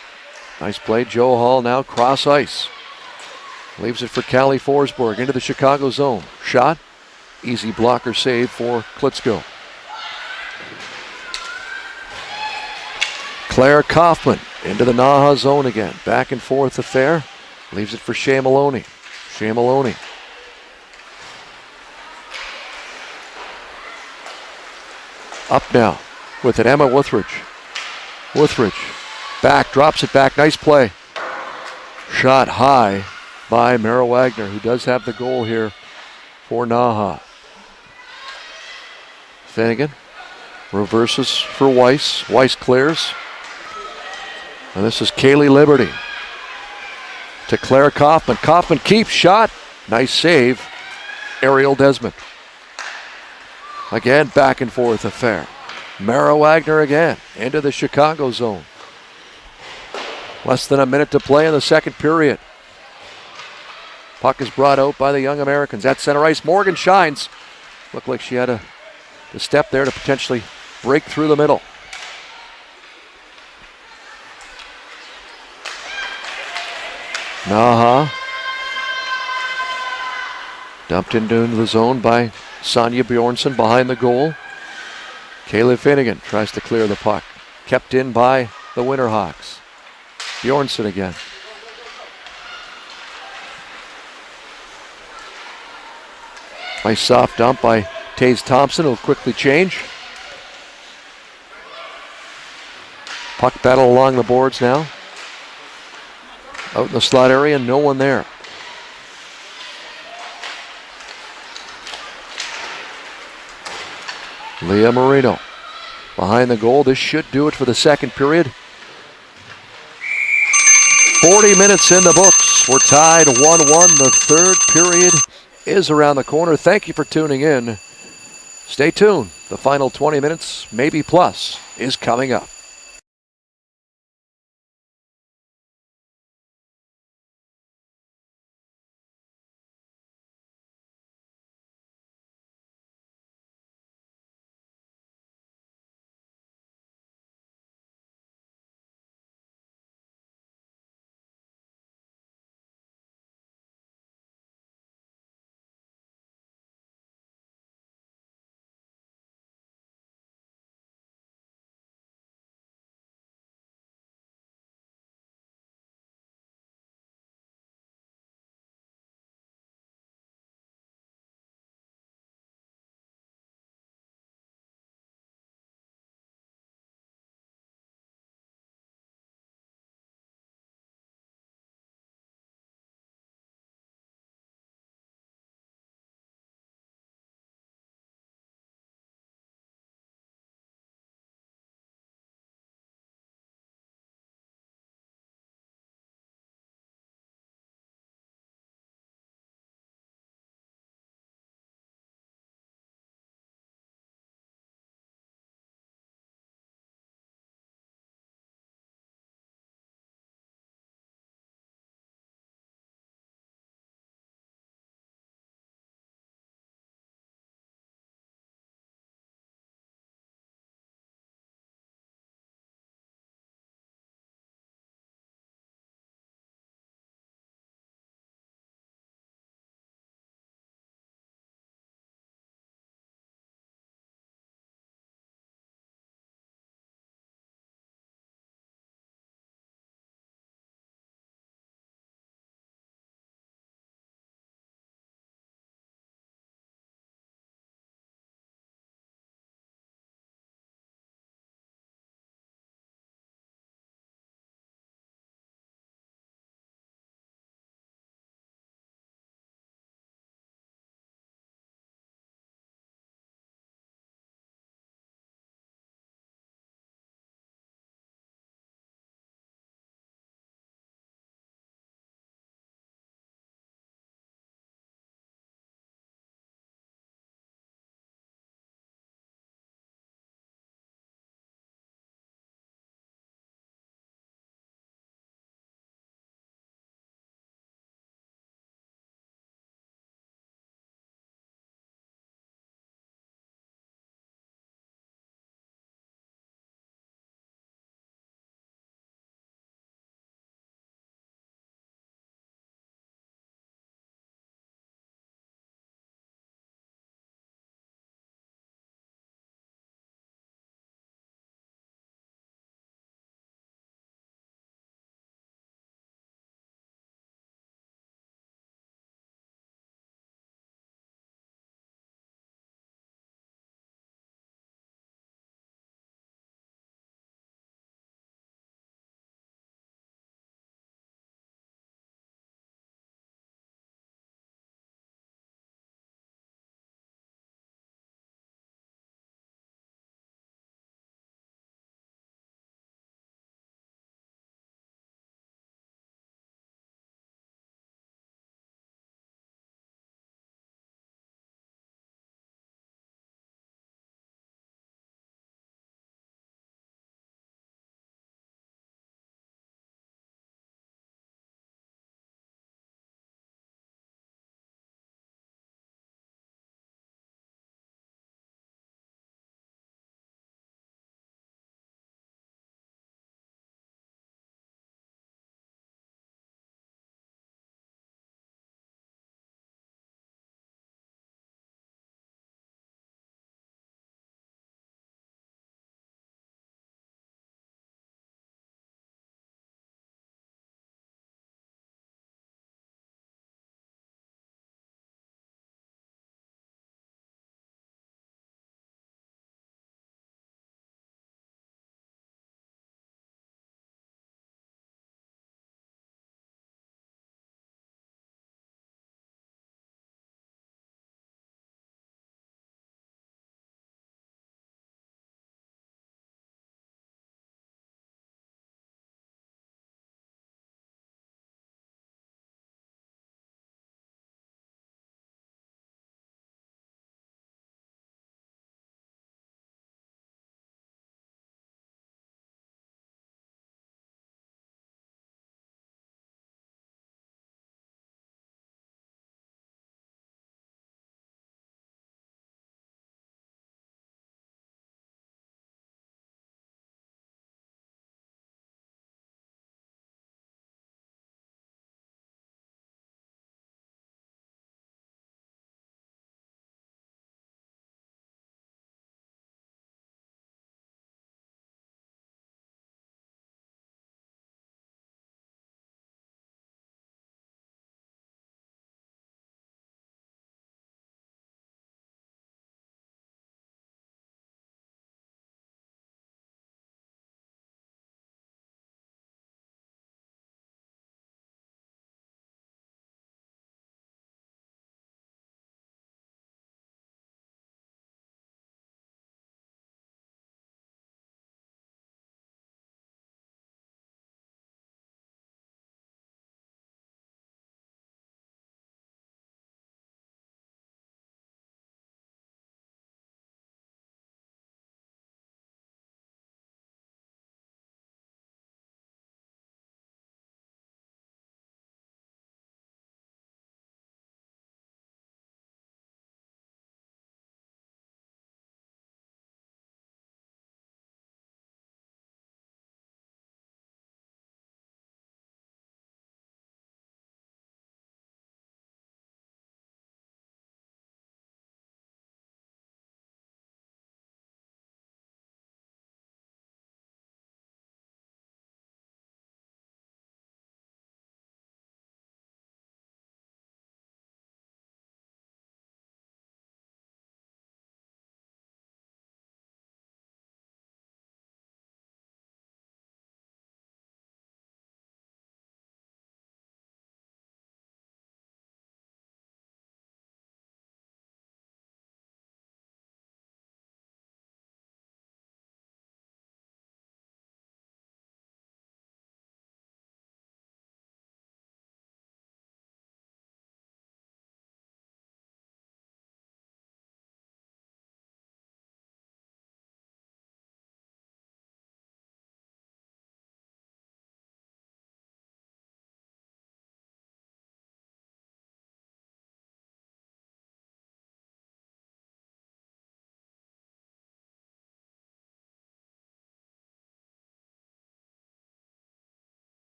Nice play. Joe Hall now cross ice. Leaves it for Callie Forsberg into the Chicago zone. Shot. Easy blocker save for Klitschko. Claire Kaufman into the NAHA zone again. Back and forth affair. Leaves it for Shea Maloney. Shea Maloney. Up now with it, Emma Wuthridge. Wuthridge back, drops it back. Nice play. Shot high by Mara Wagner, who does have the goal here for NAHA. Finnegan reverses for Weiss. Weiss clears. And this is Kaylee Liberty to Claire Kaufman. Kaufman keeps shot. Nice save. Ariel Desmond. Again, back and forth affair. Mara Wagner again into the Chicago zone. Less than a minute to play in the second period. Puck is brought out by the Young Americans. At center ice, Morgan shines. Looked like she had a step there to potentially break through the middle. NAHA dumped into the zone by Sonia Bjornsson behind the goal. Kayla Finnegan tries to clear the puck. Kept in by the Winterhawks. Bjornsson again. Nice soft dump by Taze Thompson. Will quickly change. Puck battle along the boards now. Out in the slot area, no one there. Leah Marino behind the goal. This should do it for the second period. 40 minutes in the books. We're tied 1-1. The third period is around the corner. Thank you for tuning in. Stay tuned. The final 20 minutes, maybe plus, is coming up.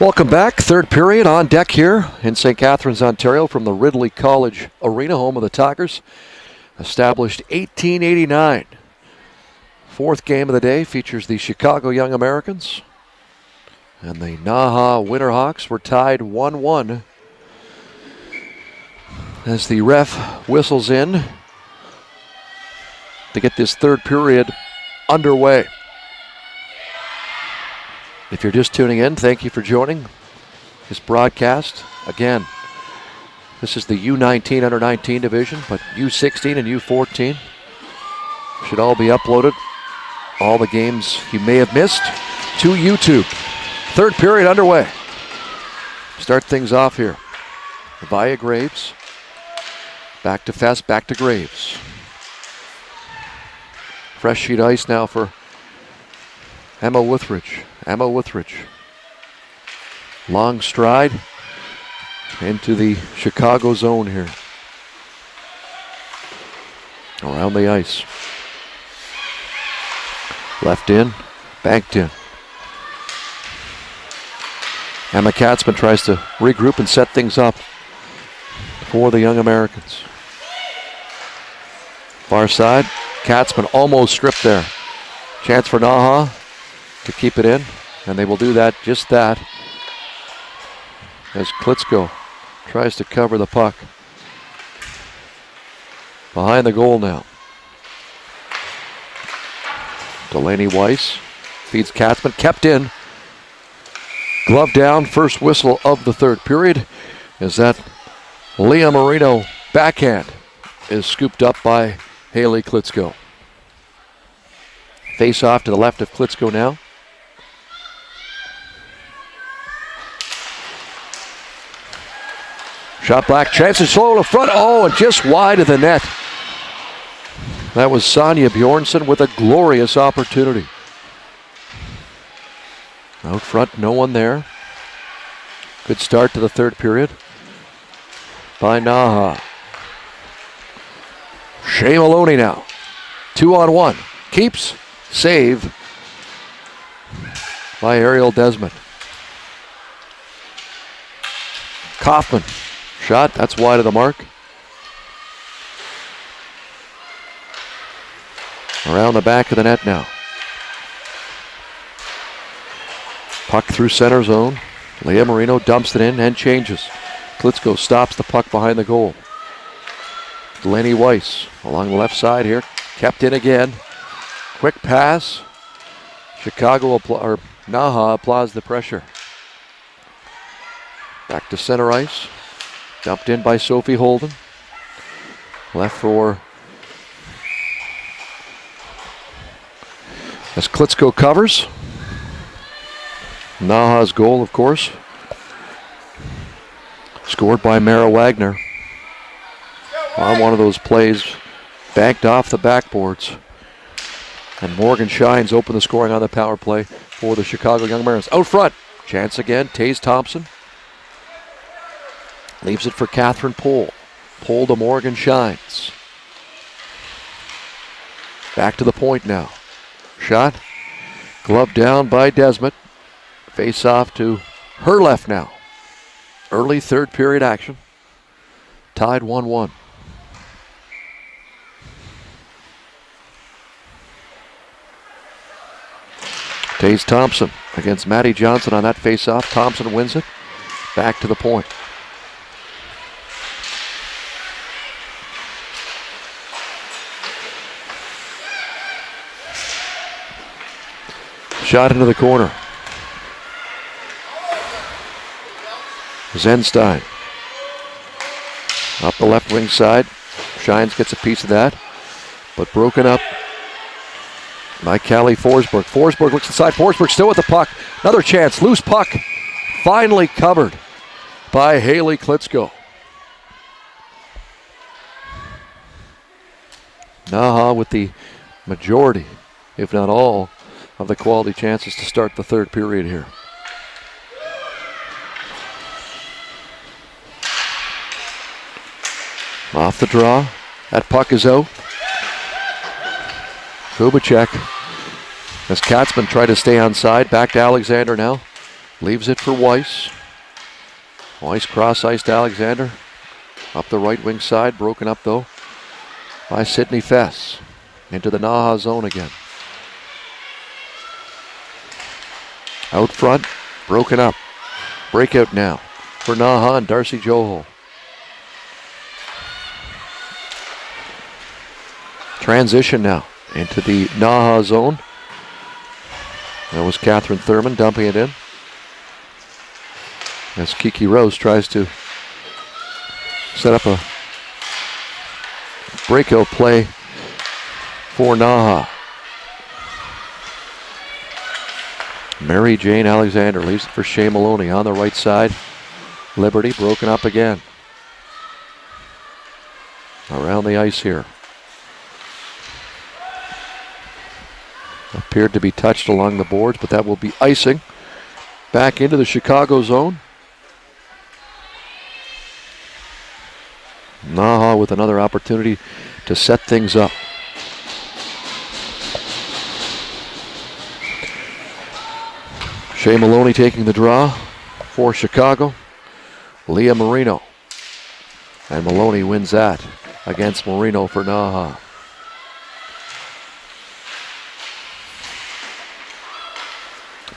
Welcome back. Third period on deck here in St. Catharines, Ontario from the Ridley College Arena, home of the Tigers. Established 1889. Fourth game of the day features the Chicago Young Americans. And the NAHA Winterhawks were tied 1-1 as the ref whistles in to get this third period underway. If you're just tuning in, thank you for joining this broadcast. Again, this is the U19 under 19 division, but U16 and U14 should all be uploaded. All the games you may have missed to YouTube. Third period underway. Start things off here via Graves. Back to Fest, back to Graves. Fresh sheet ice now for Emma Withridge. Emma Withridge. Long stride into the Chicago zone here. Around the ice. Left in, banked in. Emma Katzman tries to regroup and set things up for the Young Americans. Far side, Katzman almost stripped there. Chance for NAHA to keep it in, and they will do that, just that, as Klitschko tries to cover the puck. Behind the goal now. Delaney Weiss feeds Katzman, kept in. Glove down, first whistle of the third period, as that Leah Marino backhand is scooped up by Haley Klitschko. Face off to the left of Klitschko now. Shot back, chance to slow to front. Oh, and just wide of the net. That was Sonia Bjornsson with a glorious opportunity. Out front, no one there. Good start to the third period by NAHA. Shea Maloney now. 2-on-1. Keeps. Save by Ariel Desmond. Kaufman. Shot, that's wide of the mark. Around the back of the net now. Puck through center zone. Leah Marino dumps it in and changes. Klitschko stops the puck behind the goal. Delaney Weiss along the left side here. Kept in again. Quick pass. NAHA applies the pressure. Back to center ice. Dumped in by Sophie Holden. Left for as Klitschko covers. NAHA's goal, of course. Scored by Mara Wagner. On one of those plays, banked off the backboards. And Morgan Shines opened the scoring on the power play for the Chicago Young Americans. Out front, chance again, Taze Thompson. Leaves it for Catherine Pohl. Pohl to Morgan Shines. Back to the point now. Shot. Glove down by Desmond. Face off to her left now. Early third period action. Tied 1-1. Taze Thompson against Maddie Johnson on that face-off. Thompson wins it. Back to the point. Shot into the corner. Zenstein. Up the left wing side. Shines gets a piece of that. But broken up by Callie Forsberg. Forsberg looks inside. Forsberg still with the puck. Another chance. Loose puck. Finally covered by Haley Klitschko. NAHA with the majority, if not all, of the quality chances to start the third period here. Off the draw. That puck is out. Kubacek, as Katzman tried to stay onside. Back to Alexander now. Leaves it for Weiss. Weiss cross-iced Alexander. Up the right wing side, broken up though by Sidney Fess. Into the NAHA zone again. Out front, broken up. Breakout now for NAHA and Darcy Johol. Transition now into the NAHA zone. That was Catherine Thurman dumping it in. As Kiki Rose tries to set up a breakout play for NAHA. Mary Jane Alexander leaves it for Shea Maloney on the right side. Liberty broken up again. Around the ice here. Appeared to be touched along the boards, but that will be icing. Back into the Chicago zone. NAHA with another opportunity to set things up. Shea Maloney taking the draw for Chicago. Leah Marino. And Maloney wins that against Marino for NAHA.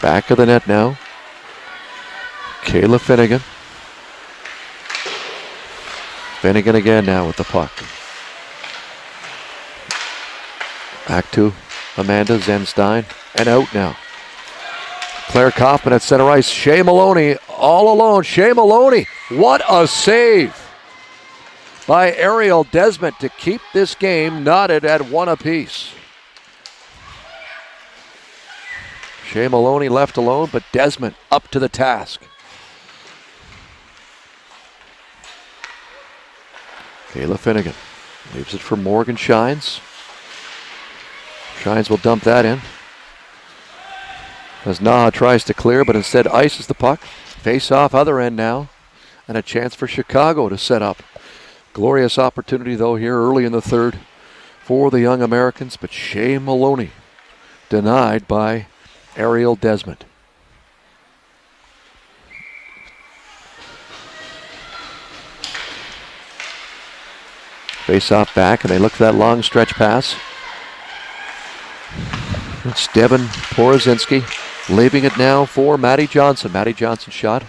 Back of the net now. Kayla Finnegan. Finnegan again now with the puck. Back to Amanda Zenstein. And out now. Claire Kaufman at center ice. Shea Maloney all alone. Shea Maloney. What a save by Ariel Desmond to keep this game knotted at one apiece. Shea Maloney left alone, but Desmond up to the task. Kayla Finnegan leaves it for Morgan Shines. Shines will dump that in. As NAHA tries to clear, but instead ices the puck. Face off other end now. And a chance for Chicago to set up. Glorious opportunity though here early in the third for the young Americans. But Shea Maloney denied by Ariel Desmond. Face off back, and they look for that long stretch pass. It's Devin Porozinski leaving it now for Maddie Johnson. Maddie Johnson shot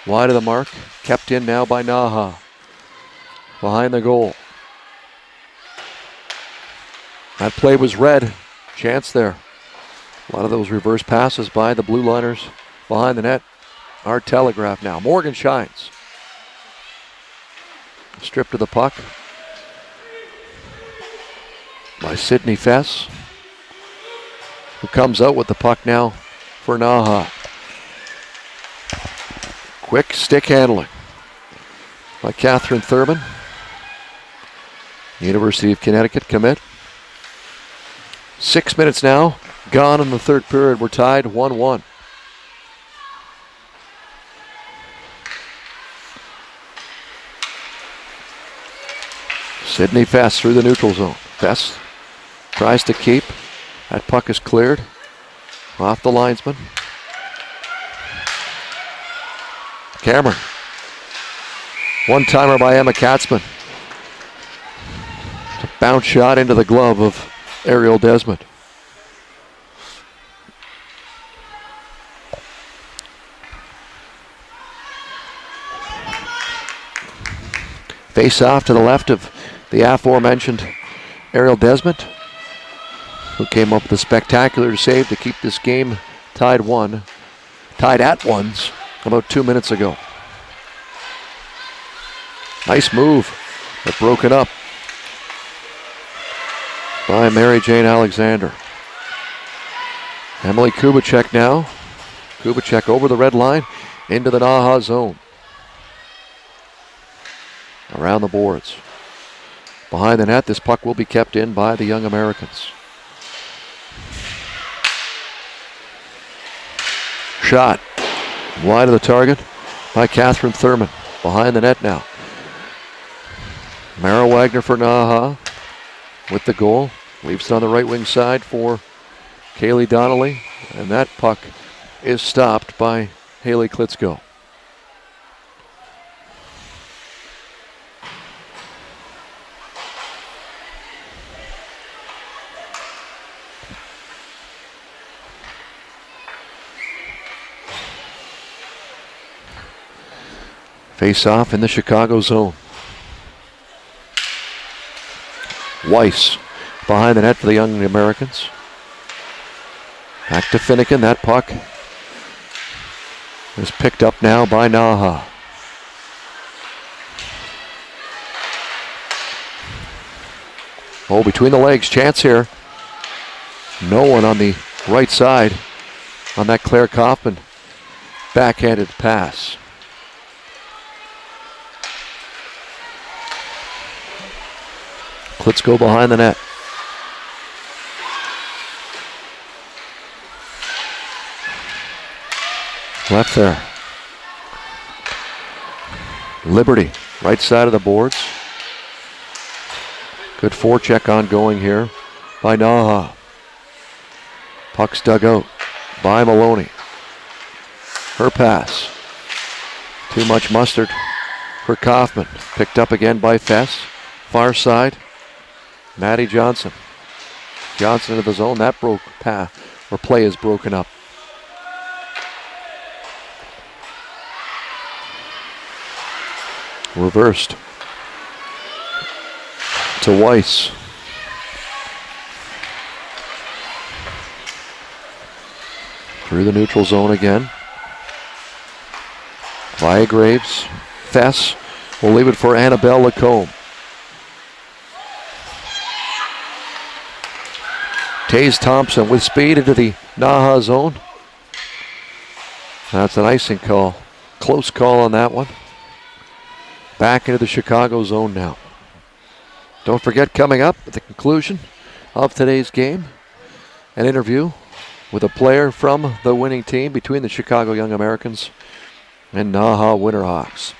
wide of the mark. Kept in now by NAHA. Behind the goal. That play was red. Chance there. A lot of those reverse passes by the Blue Liners behind the net are telegraphed now. Morgan Shines. Stripped of the puck by Sidney Fess, who comes out with the puck now for NAHA. Quick stick handling by Catherine Thurman. University of Connecticut commit. 6 minutes now gone in the third period. We're tied 1-1. Sidney Fess through the neutral zone. Fess tries to keep. That puck is cleared off the linesman. Cameron. One-timer by Emma Katzman. It's a bounce shot into the glove of Ariel Desmond. Face off to the left of the aforementioned Ariel Desmond, who came up with a spectacular save to keep this game tied at ones about 2 minutes ago. Nice move, but broken up by Mary Jane Alexander. Emily Kubicek now. Kubicek over the red line into the NAHA zone. Around the boards. Behind the net, this puck will be kept in by the young Americans. Shot wide of the target by Catherine Thurman. Behind the net now. Mara Wagner for NAHA with the goal. Leaves it on the right wing side for Kaylee Donnelly. And that puck is stopped by Haley Klitschko. Face off in the Chicago zone. Weiss behind the net for the Young Americans. Back to Finnegan. That puck is picked up now by NAHA. Oh, between the legs. Chance here. No one on the right side on that Claire Kaufman backhanded pass. Let's go behind the net. Left there. Liberty, right side of the boards. Good forecheck ongoing here by NAHA. Puck's dug out by Maloney. Her pass. Too much mustard for Kaufman. Picked up again by Fess. Far side. Maddie Johnson. Johnson into the zone. That play is broken up. Reversed to Weiss. Through the neutral zone again. Via Graves. Fess will leave it for Annabelle Lacombe. Taze Thompson with speed into the NAHA zone. That's an icing call. Close call on that one. Back into the Chicago zone now. Don't forget, coming up at the conclusion of today's game, an interview with a player from the winning team between the Chicago Young Americans and NAHA Winterhawks.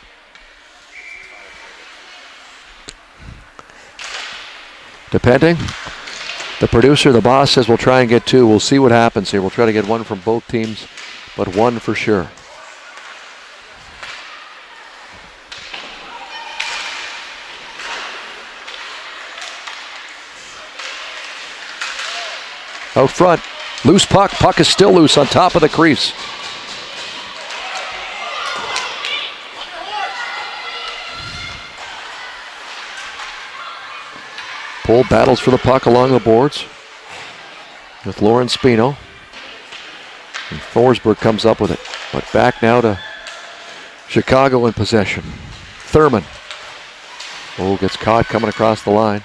Depending, the producer, the boss, says we'll try and get two. We'll see what happens here. We'll try to get one from both teams, but one for sure. Out front, loose puck. Puck is still loose on top of the crease. Pull battles for the puck along the boards with Lauren Spino. And Forsberg comes up with it. But back now to Chicago in possession. Thurman. Oh, gets caught coming across the line.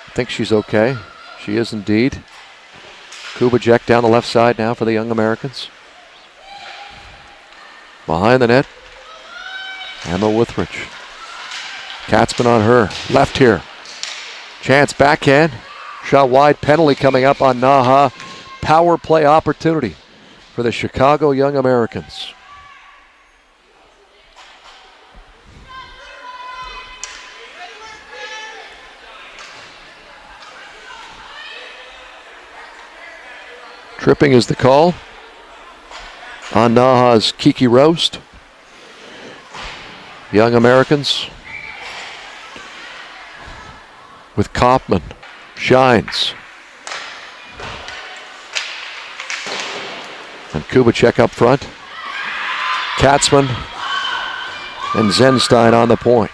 I think she's okay. She is indeed. Kubacek down the left side now for the Young Americans. Behind the net, Emma Withridge. Katzman on her. Left here. Chance backhand. Shot wide. Penalty coming up on NAHA. Power play opportunity for the Chicago Young Americans. Tripping is the call on NAHA's Kiki Roast. Young Americans with Kaufman, Shines, and Kubacek up front. Katzman and Zenstein on the point.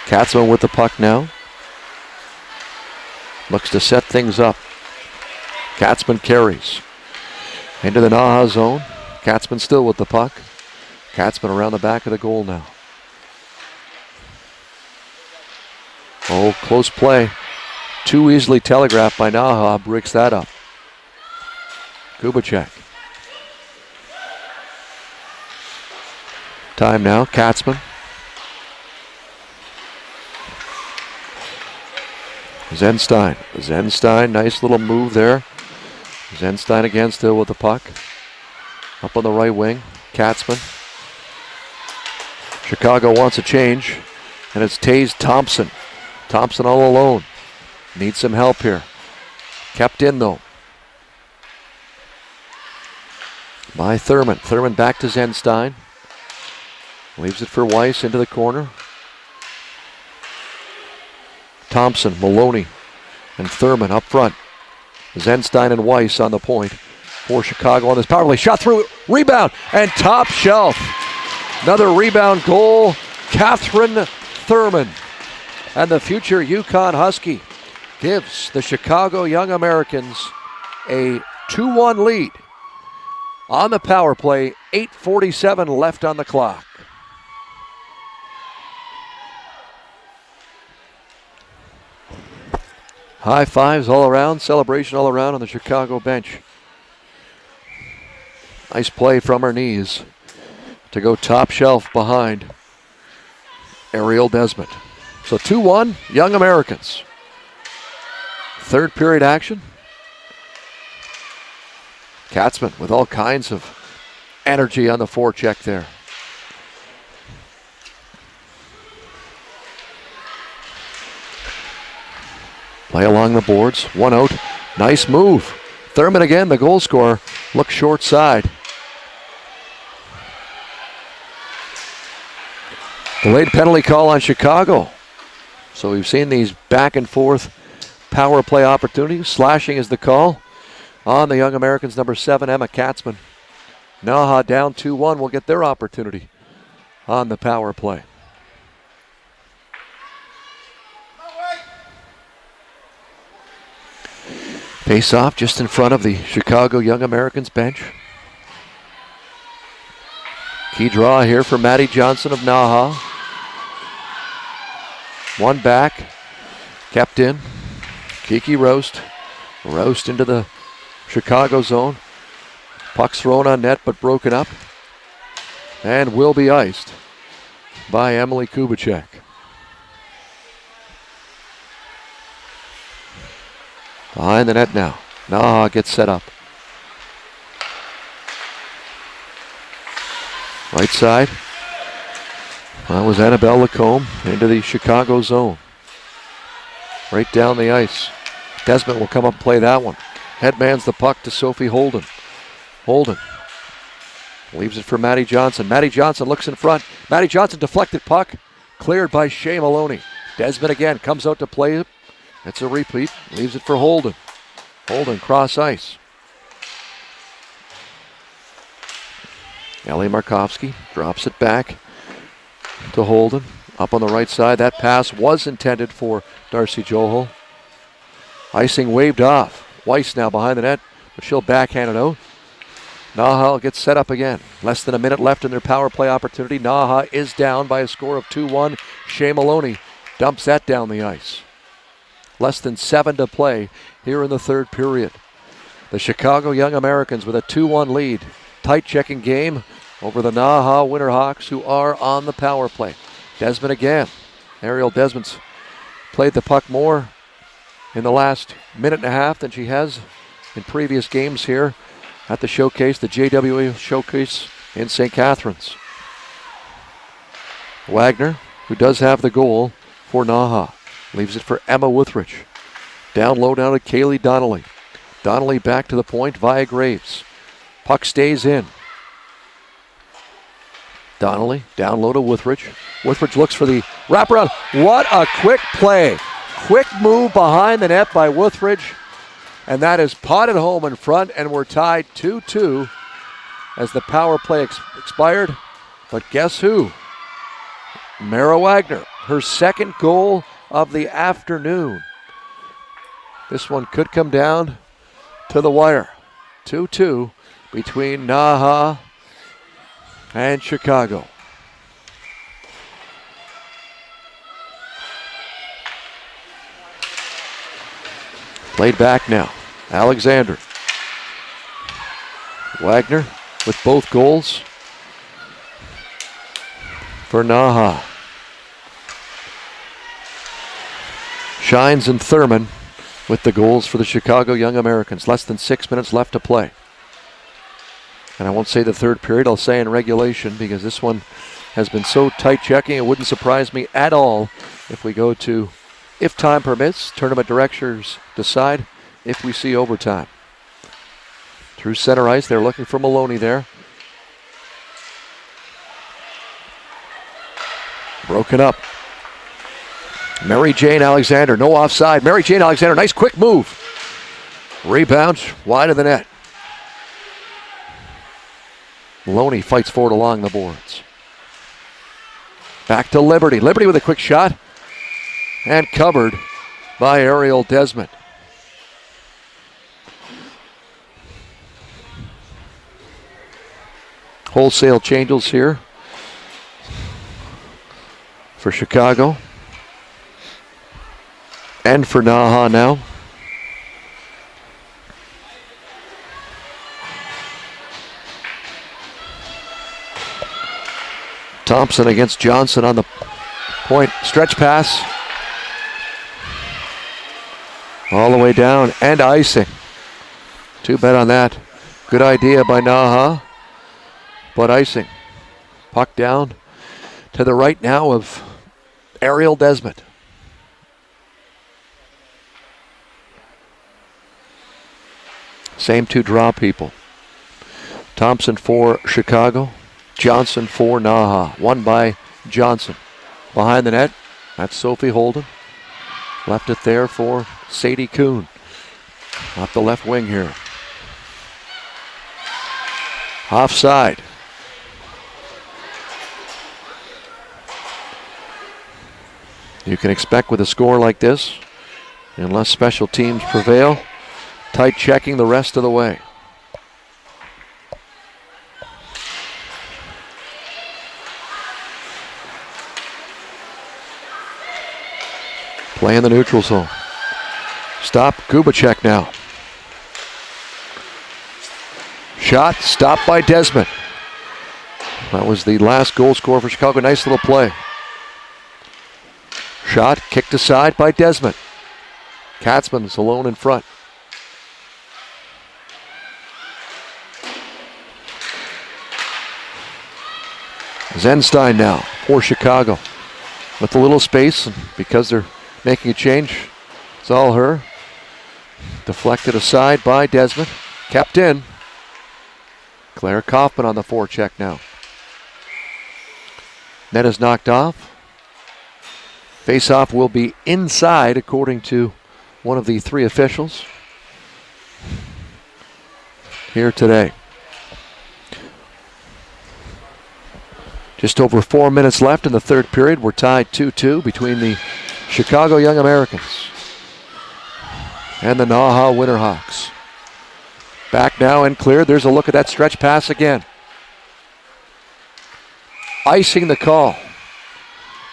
Katzman with the puck now. Looks to set things up. Katzman carries into the NAHA zone. Katzman still with the puck. Katzman around the back of the goal now. Oh, close play. Too easily telegraphed by NAHA. Breaks that up. Kubacek. Time now. Katzman. Zenstein. Zenstein, nice little move there. Zenstein again still with the puck. Up on the right wing. Katzman. Chicago wants a change. And it's Taze Thompson. Thompson all alone. Needs some help here. Kept in though. by Thurman. Thurman back to Zenstein. Leaves it for Weiss into the corner. Thompson, Maloney, and Thurman up front. Zenstein and Weiss on the point for Chicago on this power play. Shot through, rebound, and top shelf. Another rebound goal, Catherine Thurman. And the future UConn Husky gives the Chicago Young Americans a 2-1 lead on the power play. 8:47 left on the clock. High fives all around, celebration all around on the Chicago bench. Nice play from her knees to go top shelf behind Ariel Desmond. So 2-1, Young Americans. Third period action. Katzman with all kinds of energy on the forecheck there. Play along the boards, 1 out. Nice move. Thurman again, the goal scorer, looks short side. Delayed penalty call on Chicago. So we've seen these back and forth power play opportunities. Slashing is the call on the Young Americans, number 7, Emma Katzman. NAHA down 2-1 will get their opportunity on the power play. Face off just in front of the Chicago Young Americans bench. Key draw here for Maddie Johnson of NAHA. One back, kept in. Kiki Roast into the Chicago zone. Puck's thrown on net but broken up and will be iced by Emily Kubicek. Behind the net now. NAHA gets set up. Right side. That was Annabelle Lacombe into the Chicago zone. Right down the ice. Desmond will come up and play that one. Headmans the puck to Sophie Holden. Holden leaves it for Maddie Johnson. Maddie Johnson looks in front. Maddie Johnson deflected puck. Cleared by Shea Maloney. Desmond again comes out to play it. It's a repeat. Leaves it for Holden. Holden cross ice. Ellie Markovsky drops it back to Holden. Up on the right side. That pass was intended for Darcy Johal. Icing waved off. Weiss now behind the net, but she'll backhand it out. NAHA gets set up again. Less than a minute left in their power play opportunity. NAHA is down by a score of 2-1. Shea Maloney dumps that down the ice. Less than 7 to play here in the third period. The Chicago Young Americans with a 2-1 lead. Tight checking game over the NAHA Winterhawks, who are on the power play. Desmond again. Ariel Desmond's played the puck more in the last minute and a half than she has in previous games here at the showcase, the JWHL showcase in St. Catharines. Wagner, who does have the goal for NAHA, leaves it for Emma Withridge. Down low down to Kaylee Donnelly. Donnelly back to the point via Graves. Puck stays in. Donnelly down low to Withridge. Withridge looks for the wraparound. What a quick play. Quick move behind the net by Withridge. And that is potted home in front, and we're tied 2-2 as the power play expired. But guess who? Mara Wagner, her second goal of the afternoon. This one could come down to the wire. 2-2 between NAHA and Chicago. Played back now. Alexander. Wagner with both goals for NAHA. Shines and Thurman with the goals for the Chicago Young Americans. Less than 6 minutes left to play. And I won't say the third period, I'll say in regulation, because this one has been so tight checking, it wouldn't surprise me at all if we go to, if time permits, tournament directors decide if we see overtime. Through center ice, they're looking for Maloney there. Broken up. Mary Jane Alexander, no offside. Mary Jane Alexander, nice quick move. Rebound, wide of the net. Maloney fights forward along the boards. Back to Liberty. Liberty with a quick shot. And covered by Ariel Desmond. Wholesale changes here for Chicago. And for NAHA now. Thompson against Johnson on the point. Stretch pass. All the way down and icing. Too bad on that. Good idea by NAHA, but icing. Puck down to the right now of Ariel Desmond. Same two draw people. Thompson for Chicago. Johnson for NAHA. One by Johnson. Behind the net, that's Sophie Holden. Left it there for Sadie Kuhn. Off the left wing here. Offside. You can expect with a score like this, unless special teams prevail, tight checking the rest of the way. Play in the neutral zone. Stop, Kubacek now. Shot, stopped by Desmond. That was the last goal scorer for Chicago. Nice little play. Shot, kicked aside by Desmond. Katzman's alone in front. Zenstein now for Chicago. With a little space, and because they're making a change, it's all her. Deflected aside by Desmond. Kept in. Claire Kaufman on the forecheck now. Net is knocked off. Face-off will be inside, according to one of the three officials here today. Just over 4 minutes left in the third period. We're tied 2-2 between the Chicago Young Americans and the NAHA Winterhawks. Back now and cleared. There's a look at that stretch pass again. Icing the call.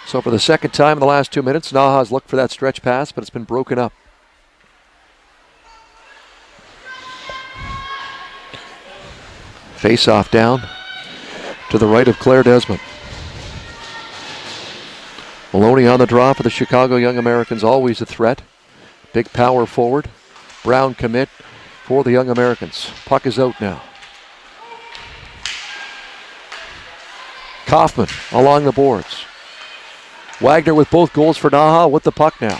So for the second time in the last 2 minutes, NAHA's looked for that stretch pass, but it's been broken up. Face-off down to the right of Claire Desmond. Maloney on the draw for the Chicago Young Americans, always a threat. Big power forward. Brown commit for the Young Americans. Puck is out now. Kaufman along the boards. Wagner with both goals for NAHA with the puck now.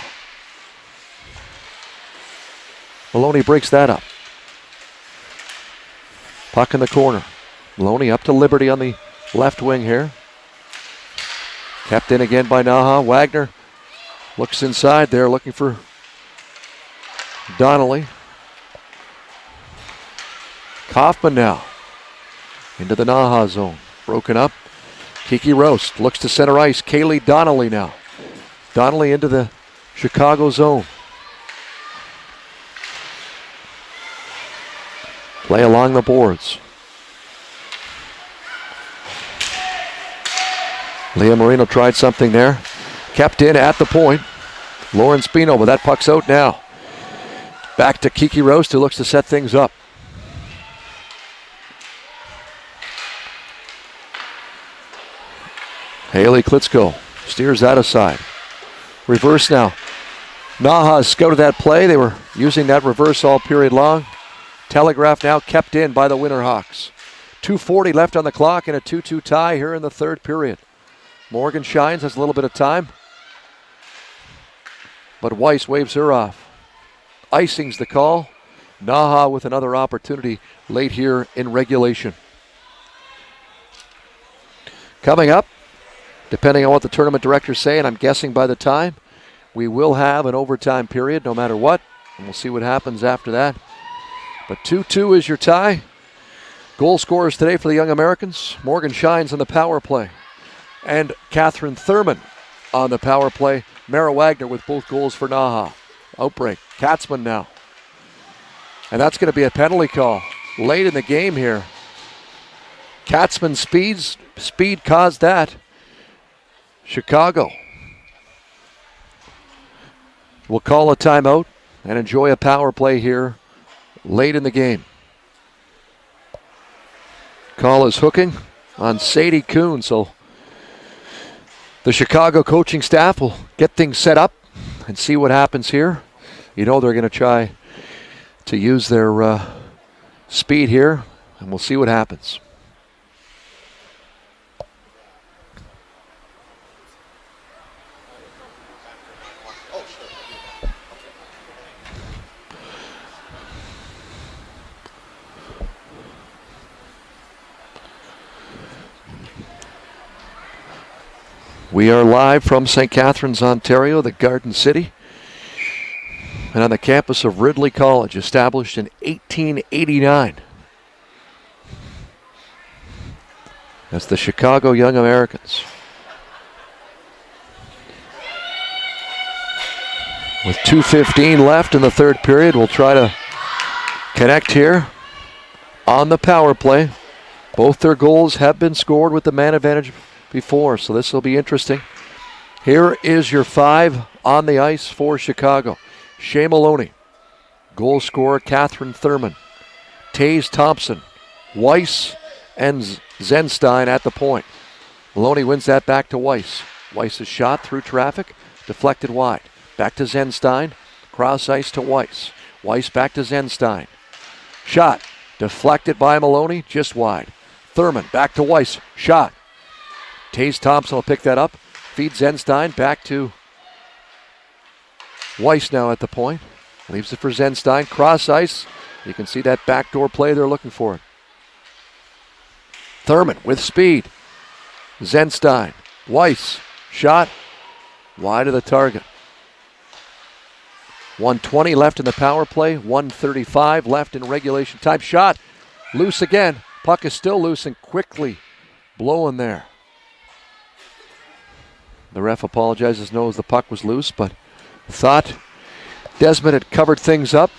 Maloney breaks that up. Puck in the corner. Maloney up to Liberty on the left wing here. Kept in again by NAHA. Wagner looks inside there looking for Donnelly. Kaufman now into the NAHA zone. Broken up. Kiki Roast looks to center ice. Kaylee Donnelly now. Donnelly into the Chicago zone. Play along the boards. Leah Marino tried something there. Kept in at the point. Lauren Spino, but that puck's out now. Back to Kiki Roast, who looks to set things up. Haley Klitschko steers that aside. Reverse now. NAHA scouted that play. They were using that reverse all period long. Telegraph now kept in by the Winterhawks. 2:40 left on the clock and a 2-2 tie here in the third period. Morgan Shines has a little bit of time, but Weiss waves her off. Icing's the call, NAHA with another opportunity late here in regulation. Coming up, depending on what the tournament directors say, and I'm guessing by the time, we will have an overtime period no matter what, and we'll see what happens after that. But 2-2 is your tie. Goal scorers today for the Young Americans. Morgan Shines on the power play. And Catherine Thurman on the power play. Mara Wagner with both goals for NAHA. Outbreak. Katzman now. And that's going to be a penalty call late in the game here. Katzman's speed caused that. Chicago will call a timeout and enjoy a power play here late in the game. Call is hooking on Sadie Kuhn, so the Chicago coaching staff will get things set up and see what happens here. You know they're going to try to use their speed here, and we'll see what happens. We are live from St. Catharines, Ontario, the Garden City, and on the campus of Ridley College, established in 1889. That's the Chicago Young Americans. With 2:15 left in the third period, we'll try to connect here on the power play. Both their goals have been scored with the man advantage before, so this will be interesting. Here is your five on the ice for Chicago. Shea Maloney, goal scorer Catherine Thurman, Taze Thompson, Weiss, and Zenstein at the point. Maloney wins that back to Weiss. Weiss's shot through traffic, deflected wide. Back to Zenstein, cross ice to Weiss. Weiss back to Zenstein. Shot, deflected by Maloney, just wide. Thurman back to Weiss, shot. Taze Thompson will pick that up. Feed Zenstein back to Weiss now at the point. Leaves it for Zenstein. Cross ice. You can see that backdoor play they're looking for. Thurman with speed. Zenstein. Weiss. Shot. Wide of the target. 1:20 left in the power play. 1:35 left in regulation time. Shot. Loose again. Puck is still loose and quickly blowing there. The ref apologizes, knows the puck was loose, but thought Desmond had covered things up.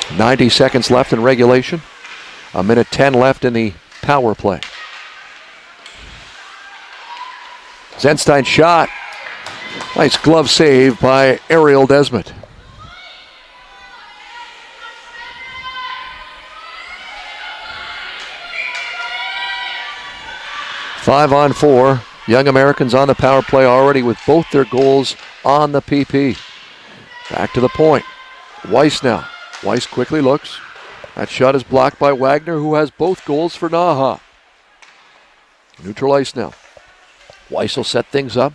.90 seconds left in regulation. 1:10 left in the power play. Zenstein shot. Nice glove save by Ariel Desmond. 5-on-4. Young Americans on the power play already with both their goals on the PP. Back to the point. Weiss now. Weiss quickly looks. That shot is blocked by Wagner, who has both goals for NAHA. Neutral ice now. Weiss will set things up.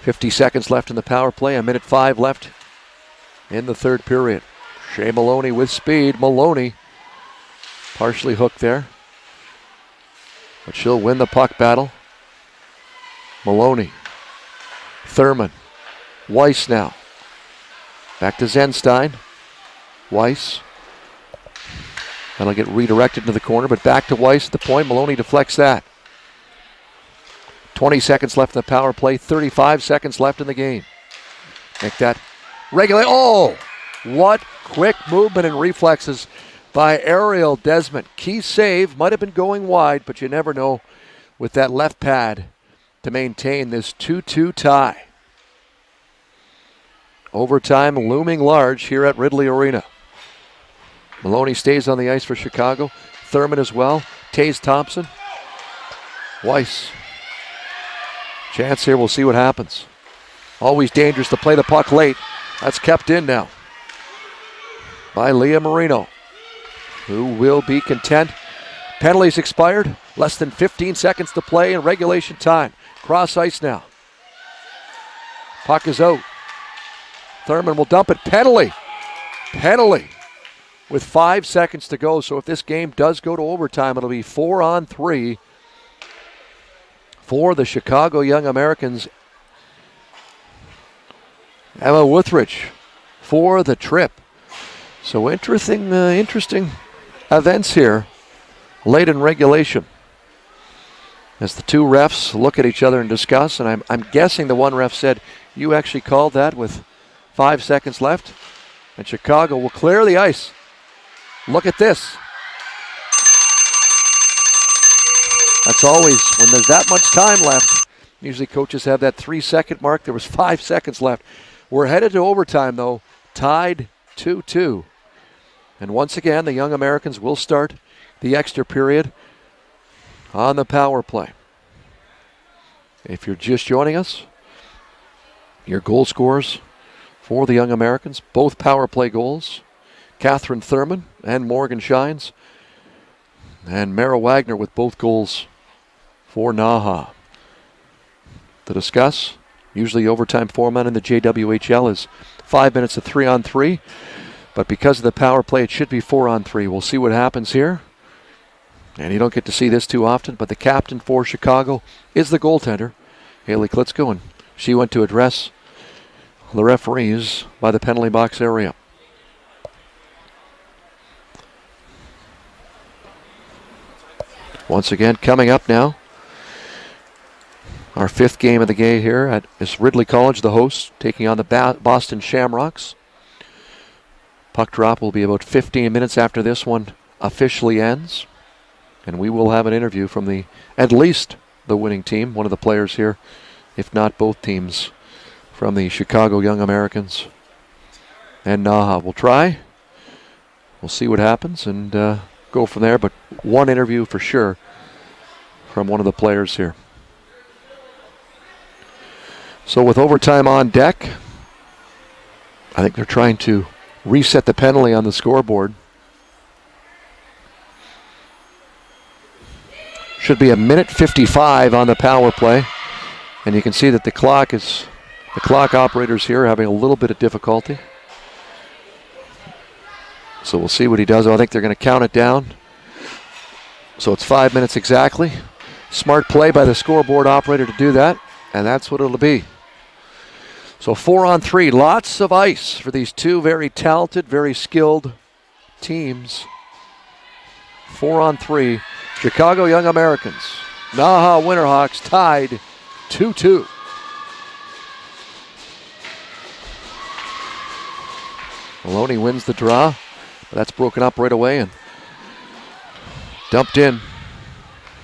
50 seconds left in the power play. 1:05 left in the third period. Shea Maloney with speed. Maloney partially hooked there, but she'll win the puck battle. Maloney. Thurman. Weiss now. Back to Zenstein. Weiss. That'll get redirected into the corner, but back to Weiss at the point. Maloney deflects that. 20 seconds left in the power play. 35 seconds left in the game. Make that regulate. Oh! What quick movement and reflexes by Ariel Desmond. Key save. Might have been going wide, but you never know with that left pad to maintain this 2-2 tie. Overtime looming large here at Ridley Arena. Maloney stays on the ice for Chicago. Thurman as well. Taze Thompson. Weiss. Chance here, we'll see what happens. Always dangerous to play the puck late. That's kept in now by Leah Marino, who will be content Penalties expired. Less than 15 seconds to play in regulation time. Cross ice now. Puck is out. Thurman will dump it. Penalty. Penalty. With 5 seconds to go. So if this game does go to overtime, it'll be 4-on-3 for the Chicago Young Americans. Emma Wuthridge for the trip. So interesting events here late in regulation as the two refs look at each other and discuss. And I'm guessing the one ref said, you actually called that with 5 seconds left. And Chicago will clear the ice. Look at this. That's always, when there's that much time left, usually coaches have that 3-second mark. There was 5 seconds left. We're headed to overtime, though, tied 2-2. And once again, the Young Americans will start the extra period on the power play. If you're just joining us, your goal scorers for the Young Americans, both power play goals, Catherine Thurman and Morgan Shines, and Mara Wagner with both goals for NAHA. To discuss, usually overtime format in the JWHL is 5 minutes of 3-on-3, but because of the power play, it should be 4-on-3. We'll see what happens here. And you don't get to see this too often, but the captain for Chicago is the goaltender, Haley Klitschko, and she went to address the referees by the penalty box area. Once again, coming up now, our 5th game of the day here at Ridley College, the hosts, taking on the Boston Shamrocks. Puck drop will be about 15 minutes after this one officially ends. And we will have an interview from at least the winning team, one of the players here, if not both teams, from the Chicago Young Americans and NAHA. We'll try. We'll see what happens and go from there. But one interview for sure from one of the players here. So with overtime on deck, I think they're trying to reset the penalty on the scoreboard. Should be 1:55 on the power play. And you can see that the clock operators here are having a little bit of difficulty. So we'll see what he does. I think they're going to count it down. So it's 5 minutes exactly. Smart play by the scoreboard operator to do that. And that's what it'll be. So 4-on-3, lots of ice for these two very talented, very skilled teams. 4-on-3, Chicago Young Americans. NAHA Winterhawks tied 2-2. Maloney wins the draw. That's broken up right away and dumped in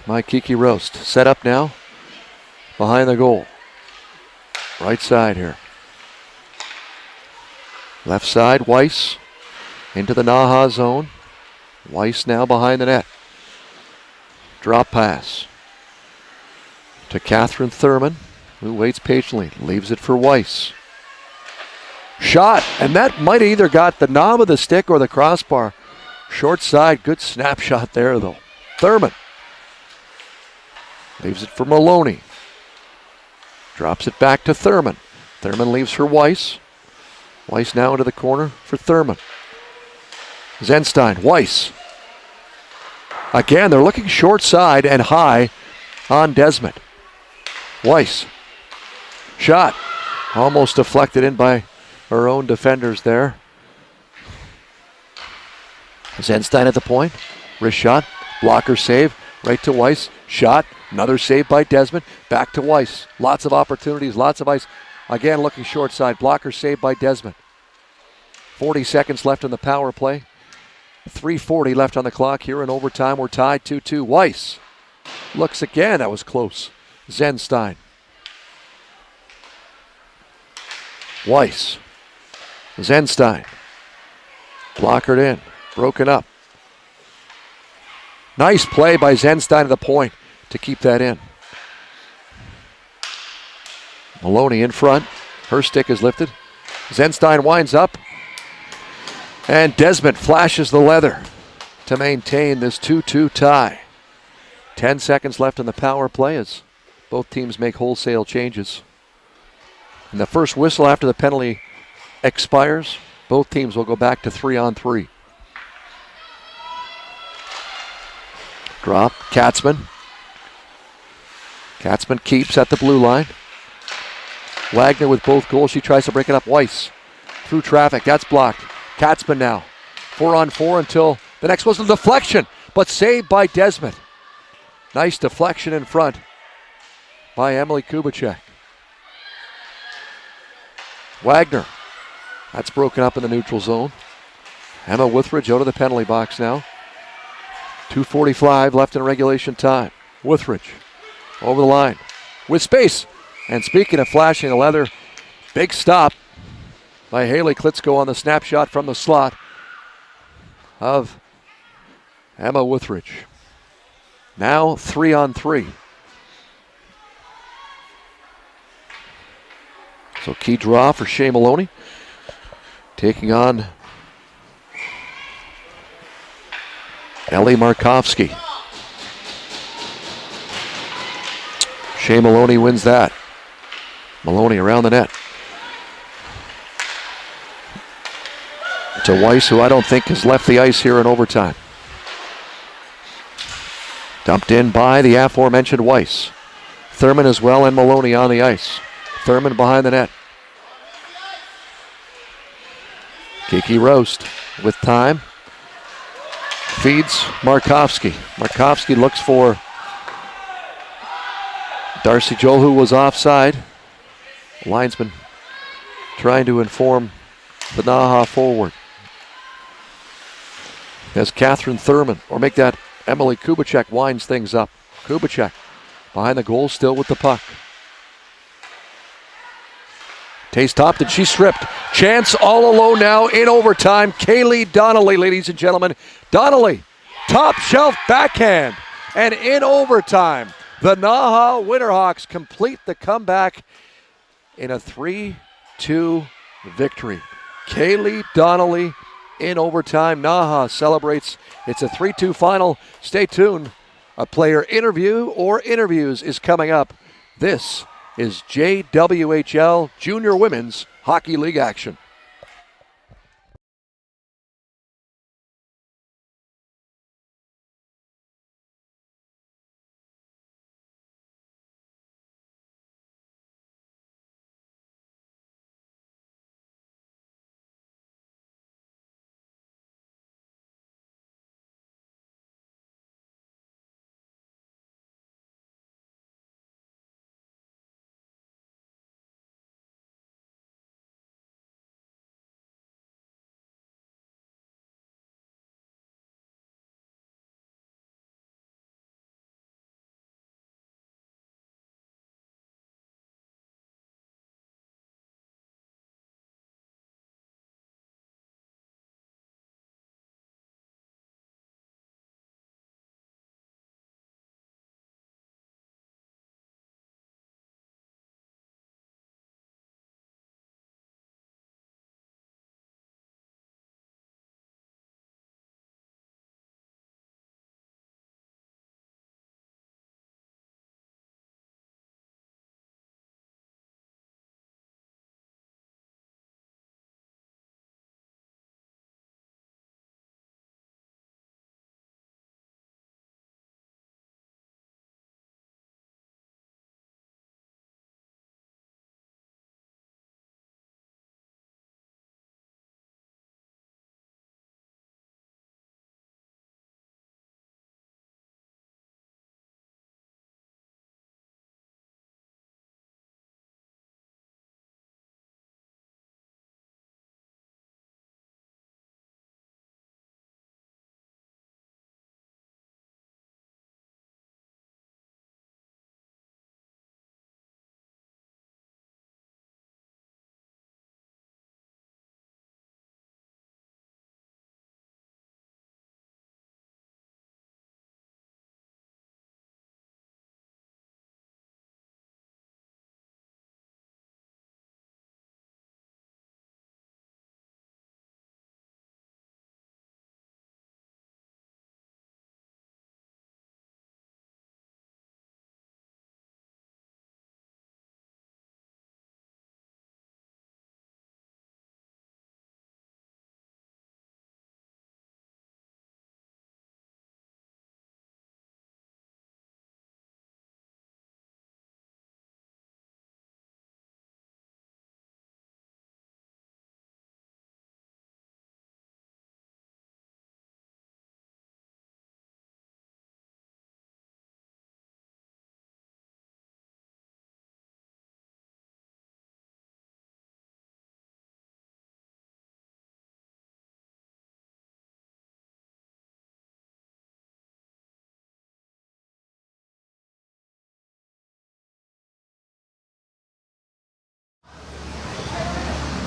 by Kiki Roast. Set up now behind the goal. Right side here. Left side, Weiss into the NAHA zone. Weiss now behind the net. Drop pass to Catherine Thurman, who waits patiently. Leaves it for Weiss. Shot, and that might have either got the knob of the stick or the crossbar. Short side, good snapshot there though. Thurman leaves it for Maloney. Drops it back to Thurman. Thurman leaves for Weiss. Weiss now into the corner for Thurman. Zenstein, Weiss. Again, they're looking short side and high on Desmond. Weiss. Shot. Almost deflected in by her own defenders there. Zenstein at the point. Wrist shot. Blocker save. Right to Weiss. Shot. Another save by Desmond. Back to Weiss. Lots of opportunities. Lots of ice. Again, looking short side. Blocker save by Desmond. 40 seconds left on the power play. 3:40 left on the clock here in overtime. We're tied 2-2. Weiss looks again. That was close. Zenstein. Weiss. Zenstein. Blockered in. Broken up. Nice play by Zenstein at the point to keep that in. Maloney in front. Her stick is lifted. Zenstein winds up. And Desmond flashes the leather. to maintain this 2-2 tie. 10 seconds left in the power play as both teams make wholesale changes. And the first whistle after the penalty expires, both teams will go back to 3-on-3. Drop, Katzman. Katzman keeps at the blue line. Wagner with both goals. She tries to break it up. Weiss through traffic. That's blocked. Katzman now. 4-on-4 until the next whistle. Deflection, but saved by Desmond. Nice deflection in front by Emily Kubicek. Wagner. That's broken up in the neutral zone. Emma Withridge out of the penalty box now. 2:45 left in regulation time. Withridge over the line with space. And speaking of flashing the leather, big stop by Haley Klitschko on the snapshot from the slot of Emma Withridge. Now 3-on-3. So key draw for Shea Maloney. Taking on Ellie Markovsky. Shea Maloney wins that. Maloney around the net. To Weiss, who I don't think has left the ice here in overtime. Dumped in by the aforementioned Weiss. Thurman as well and Maloney on the ice. Thurman behind the net. Kiki Roast with time. Feeds Markovsky. Markovsky looks for Darcy Joel, who was offside. Linesman trying to inform the NAHA forward. As Catherine Thurman, or make that Emily Kubicek, winds things up. Kubicek behind the goal, still with the puck. Taste topped and she stripped. Chance all alone now in overtime. Kaylee Donnelly, ladies and gentlemen. Donnelly, top shelf backhand. And in overtime, the NAHA Winterhawks complete the comeback in a 3-2 victory. Kaylee Donnelly in overtime. NAHA celebrates. It's a 3-2 final. Stay tuned. A player interview or interviews is coming up. This is JWHL Junior Women's Hockey League action.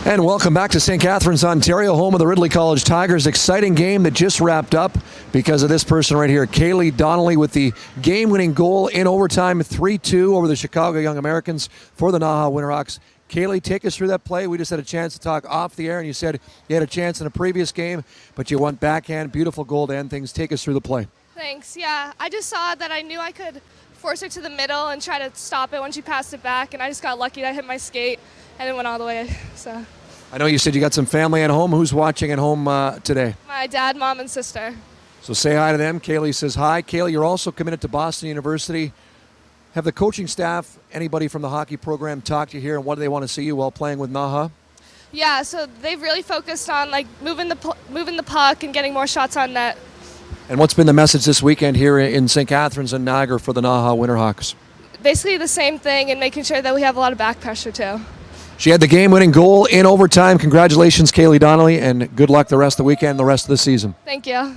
And welcome back to St. Catharines, Ontario, home of the Ridley College Tigers. Exciting game that just wrapped up because of this person right here, Kaylee Donnelly, with the game-winning goal in overtime, 3-2 over the Chicago Young Americans for the NAHA Winterhawks. Kaylee, take us through that play. We just had a chance to talk off the air, and you said you had a chance in a previous game, but you went backhand. Beautiful goal to end things. Take us through the play. Thanks. Yeah, I just saw that I knew I could force her to the middle and try to stop it when she passed it back, and I just got lucky that I hit my skate and it went all the way. So. I know you said you got some family at home. Who's watching at home today? My dad, mom, and sister. So say hi to them. Kaylee says hi. Kaylee, you're also committed to Boston University. Have the coaching staff, anybody from the hockey program, talked to you here, and what do they want to see you while playing with NAHA? Yeah, so they've really focused on moving the puck and getting more shots on net. And what's been the message this weekend here in St. Catharines and Niagara for the NAHA Winterhawks? Basically the same thing, and making sure that we have a lot of back pressure too. She had the game-winning goal in overtime. Congratulations, Kaylee Donnelly, and good luck the rest of the weekend and the rest of the season. Thank you.